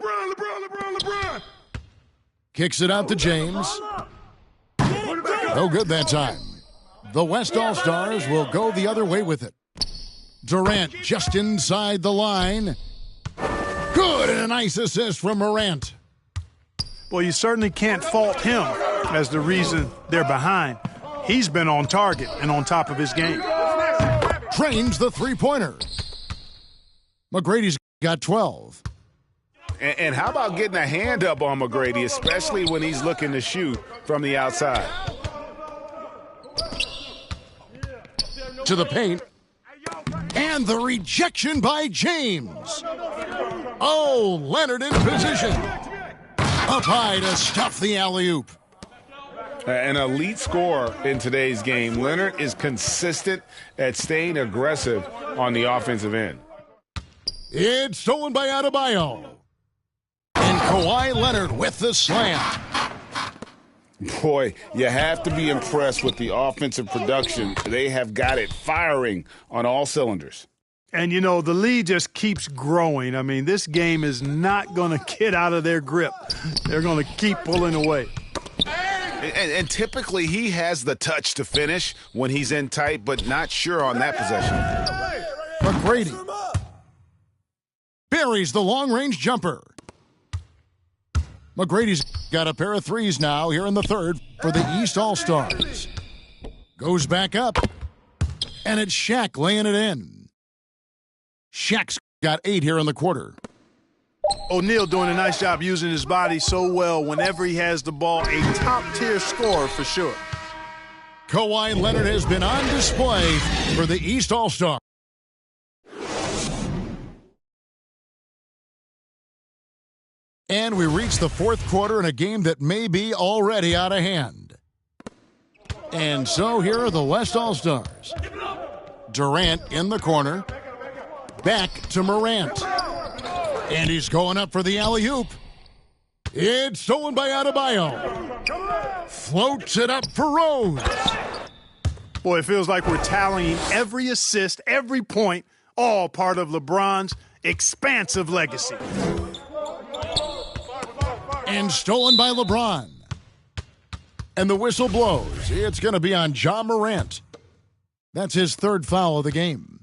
LeBron. Kicks it out to James. No good that time. The West All-Stars will go the other way with it. Durant just inside the line. Good, and a nice assist from Morant. Well, you certainly can't fault him as the reason they're behind. He's been on target and on top of his game. Trains the three-pointer. McGrady's got 12. And how about getting a hand up on McGrady, especially when he's looking to shoot from the outside? To the paint. And the rejection by James. Oh, Leonard in position. Up high to stuff the alley-oop. An elite scorer in today's game. Leonard is consistent at staying aggressive on the offensive end. It's stolen by Adebayo. And Kawhi Leonard with the slam. Boy, you have to be impressed with the offensive production. They have got it firing on all cylinders. And, you know, the lead just keeps growing. I mean, this game is not going to get out of their grip. They're going to keep pulling away. And typically he has the touch to finish when he's in tight, but not sure on that possession. McGrady buries the long-range jumper. McGrady's got a pair of threes now here in the third for the East All-Stars. Goes back up, and it's Shaq laying it in. Shaq's got 8 here in the quarter. O'Neal doing a nice job using his body so well whenever he has the ball. A top-tier scorer for sure. Kawhi Leonard has been on display for the East All-Stars. And we reach the fourth quarter in a game that may be already out of hand. And so here are the West All-Stars. Durant in the corner. Back to Morant. And he's going up for the alley-oop. It's stolen by Adebayo. Floats it up for Rose. Boy, it feels like we're tallying every assist, every point, all part of LeBron's expansive legacy. And stolen by LeBron. And the whistle blows. It's going to be on Ja Morant. That's his third foul of the game.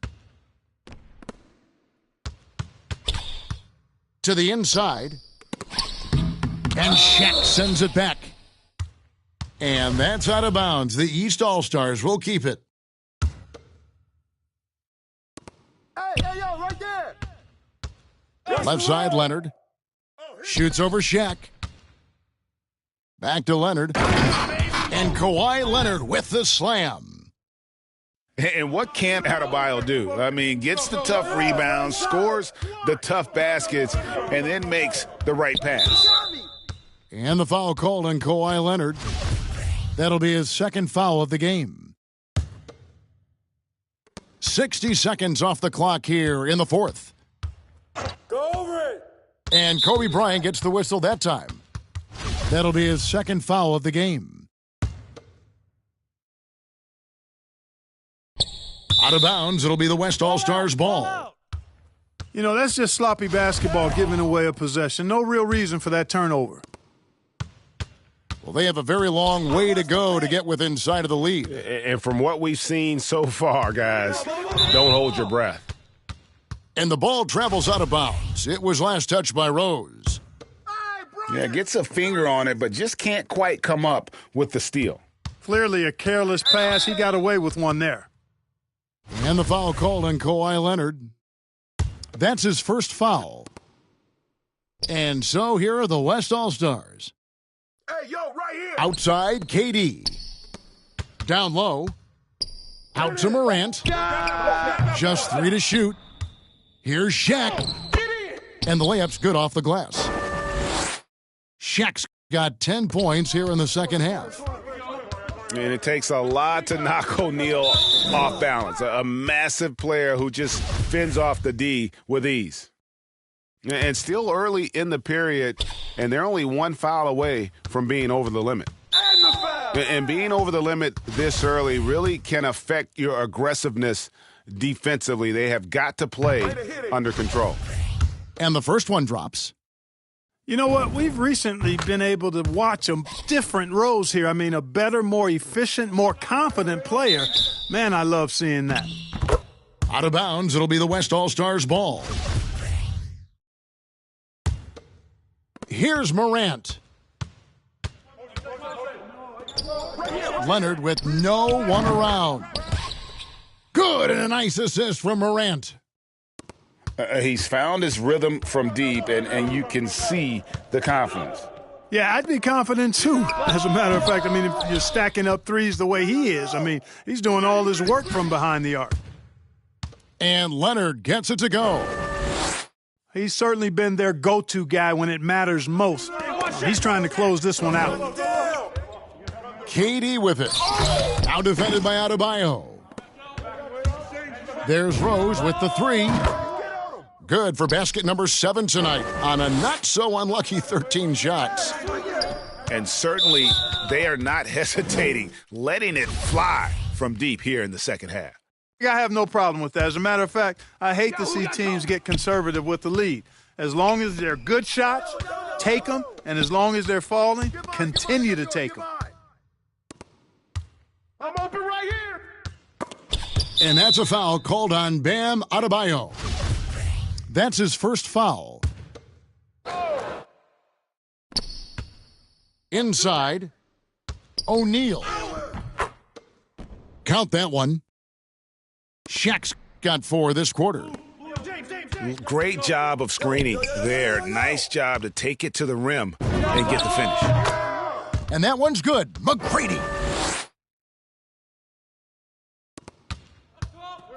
To the inside. And Shaq sends it back. And that's out of bounds. The East All-Stars will keep it. Hey, yo, right there. Left side, Leonard. Shoots over Shaq. Back to Leonard. And Kawhi Leonard with the slam. And what can't Adebayo do? I mean, gets the tough rebounds, scores the tough baskets, and then makes the right pass. And the foul called on Kawhi Leonard. That'll be his second foul of the game. 60 seconds off the clock here in the fourth. Go over it. And Kobe Bryant gets the whistle that time. That'll be his second foul of the game. Out of bounds, it'll be the West All-Stars ball. You know, that's just sloppy basketball giving away a possession. No real reason for that turnover. Well, they have a very long way to go to get within sight of the lead. And from what we've seen so far, guys, don't hold your breath. And the ball travels out of bounds. It was last touched by Rose. Yeah, gets a finger on it, but just can't quite come up with the steal. Clearly a careless pass. He got away with one there. And the foul called on Kawhi Leonard. That's his first foul. And so here are the West All-Stars. Hey, yo, right here. Outside, KD. Down low. Out to Morant. Just 3 to shoot. Here's Shaq. And the layup's good off the glass. Shaq's got 10 points here in the second half. And it takes a lot to knock O'Neal off balance. A massive player who just fends off the D with ease. And still early in the period, and they're only one foul away from being over the limit. And being over the limit this early really can affect your aggressiveness defensively. They have got to play under control. And the first one drops. You know what? We've recently been able to watch a different Rose here. I mean, a better, more efficient, more confident player. Man, I love seeing that. Out of bounds, it'll be the West All-Stars ball. Here's Morant. Leonard with no one around. Good, and a nice assist from Morant. He's found his rhythm from deep, and you can see the confidence. Yeah, I'd be confident, too. As a matter of fact, I mean, if you're stacking up threes the way he is, I mean, he's doing all his work from behind the arc. And Leonard gets it to go. He's certainly been their go-to guy when it matters most. He's trying to close this one out. KD with it. Now defended by Adebayo. There's Rose with the three. Good for basket number 7 tonight on a not-so-unlucky 13 shots. And certainly they are not hesitating, letting it fly from deep here in the second half. I have no problem with that. As a matter of fact, I hate to see teams get conservative with the lead. As long as they're good shots, take them. And as long as they're falling, continue to take them. I'm open right here. And that's a foul called on Bam Adebayo. That's his first foul. Inside, O'Neal. Count that one. Shaq's got 4 this quarter. Great job of screening there. Nice job to take it to the rim and get the finish. And that one's good. McGrady.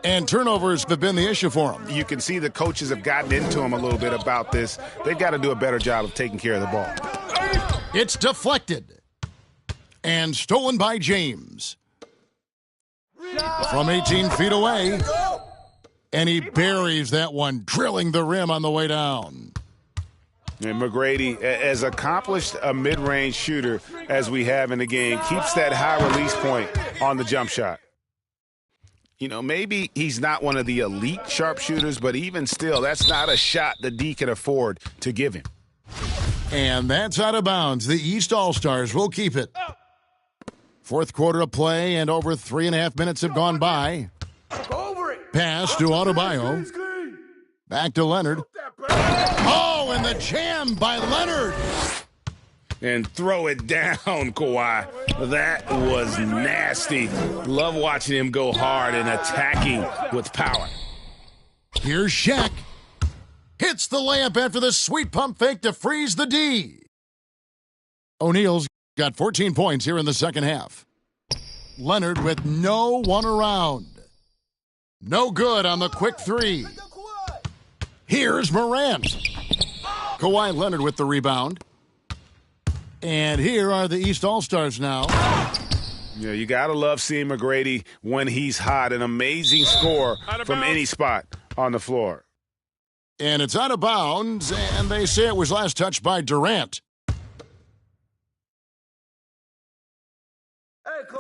And turnovers have been the issue for him. You can see the coaches have gotten into him a little bit about this. They've got to do a better job of taking care of the ball. It's deflected. And stolen by James. From 18 feet away. And he buries that one, drilling the rim on the way down. And McGrady, as accomplished a mid-range shooter as we have in the game, keeps that high release point on the jump shot. You know, maybe he's not one of the elite sharpshooters, but even still, that's not a shot the D can afford to give him. And that's out of bounds. The East All-Stars will keep it. Fourth quarter of play, and over 3.5 minutes have gone by. Pass to Adebayo. Back to Leonard. Oh, and the jam by Leonard. And throw it down, Kawhi. That was nasty. Love watching him go hard and attacking with power. Here's Shaq. Hits the layup after the sweet pump fake to freeze the D. O'Neal's got 14 points here in the second half. Leonard with no one around. No good on the quick three. Here's Morant. Kawhi Leonard with the rebound. And here are the East All-Stars now. Yeah, you got to love seeing McGrady when he's hot. An amazing score from any spot on the floor. And it's out of bounds, and they say it was last touched by Durant.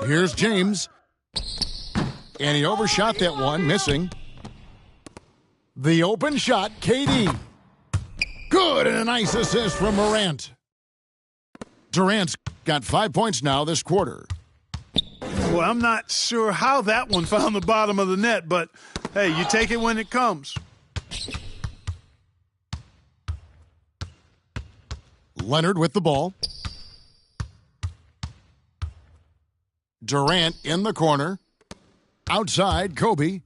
Here's James. And he overshot that one, missing. The open shot, KD. Good, and a nice assist from Morant. Durant's got 5 points now this quarter. Well, I'm not sure how that one found the bottom of the net, but hey, you take it when it comes. Leonard with the ball. Durant in the corner. Outside, Kobe.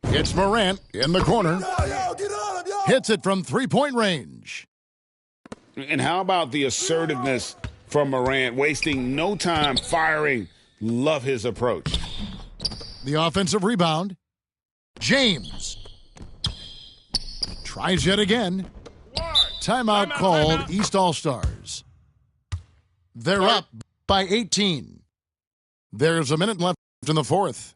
It's Morant in the corner. Hits it from three-point range. And how about the assertiveness from Morant, wasting no time firing? Love his approach. The offensive rebound. James. Tries yet again. Timeout called, East All-Stars. They're up by 18. There's a minute left in the fourth.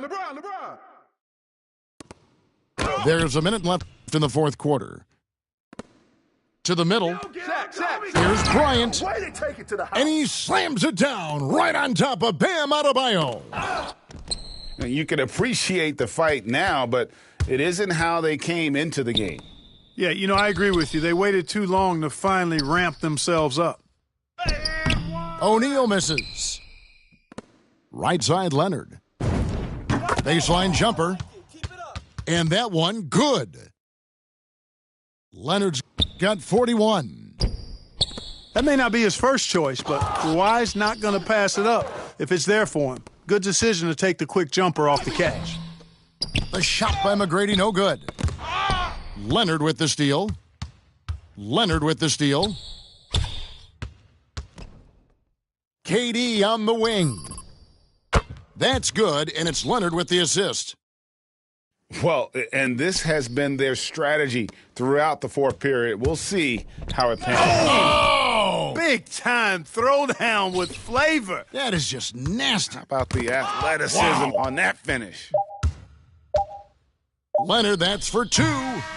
LeBron. There's a minute left in the fourth quarter. To the middle. Here's Bryant. And he slams it down right on top of Bam Adebayo. You can appreciate the fight now, but it isn't how they came into the game. Yeah, I agree with you. They waited too long to finally ramp themselves up. O'Neal misses. Right side, Leonard. Baseline jumper. And that one, good. Leonard's got 41. That may not be his first choice, but Kawhi's not going to pass it up if it's there for him. Good decision to take the quick jumper off the catch. The shot by McGrady, no good. Leonard with the steal. KD on the wing. That's good, and it's Leonard with the assist. Well, and this has been their strategy throughout the fourth period. We'll see how it pans out. Oh! Big time throwdown with flavor. That is just nasty. How about the athleticism on that finish? Leonard, that's for two.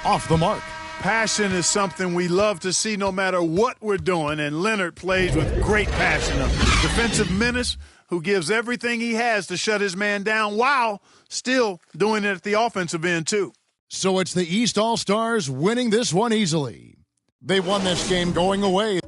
Off the mark. Passion is something we love to see no matter what we're doing, and Leonard plays with great passion. A defensive menace who gives everything he has to shut his man down while still doing it at the offensive end, too. So it's the East All-Stars winning this one easily. They won this game going away.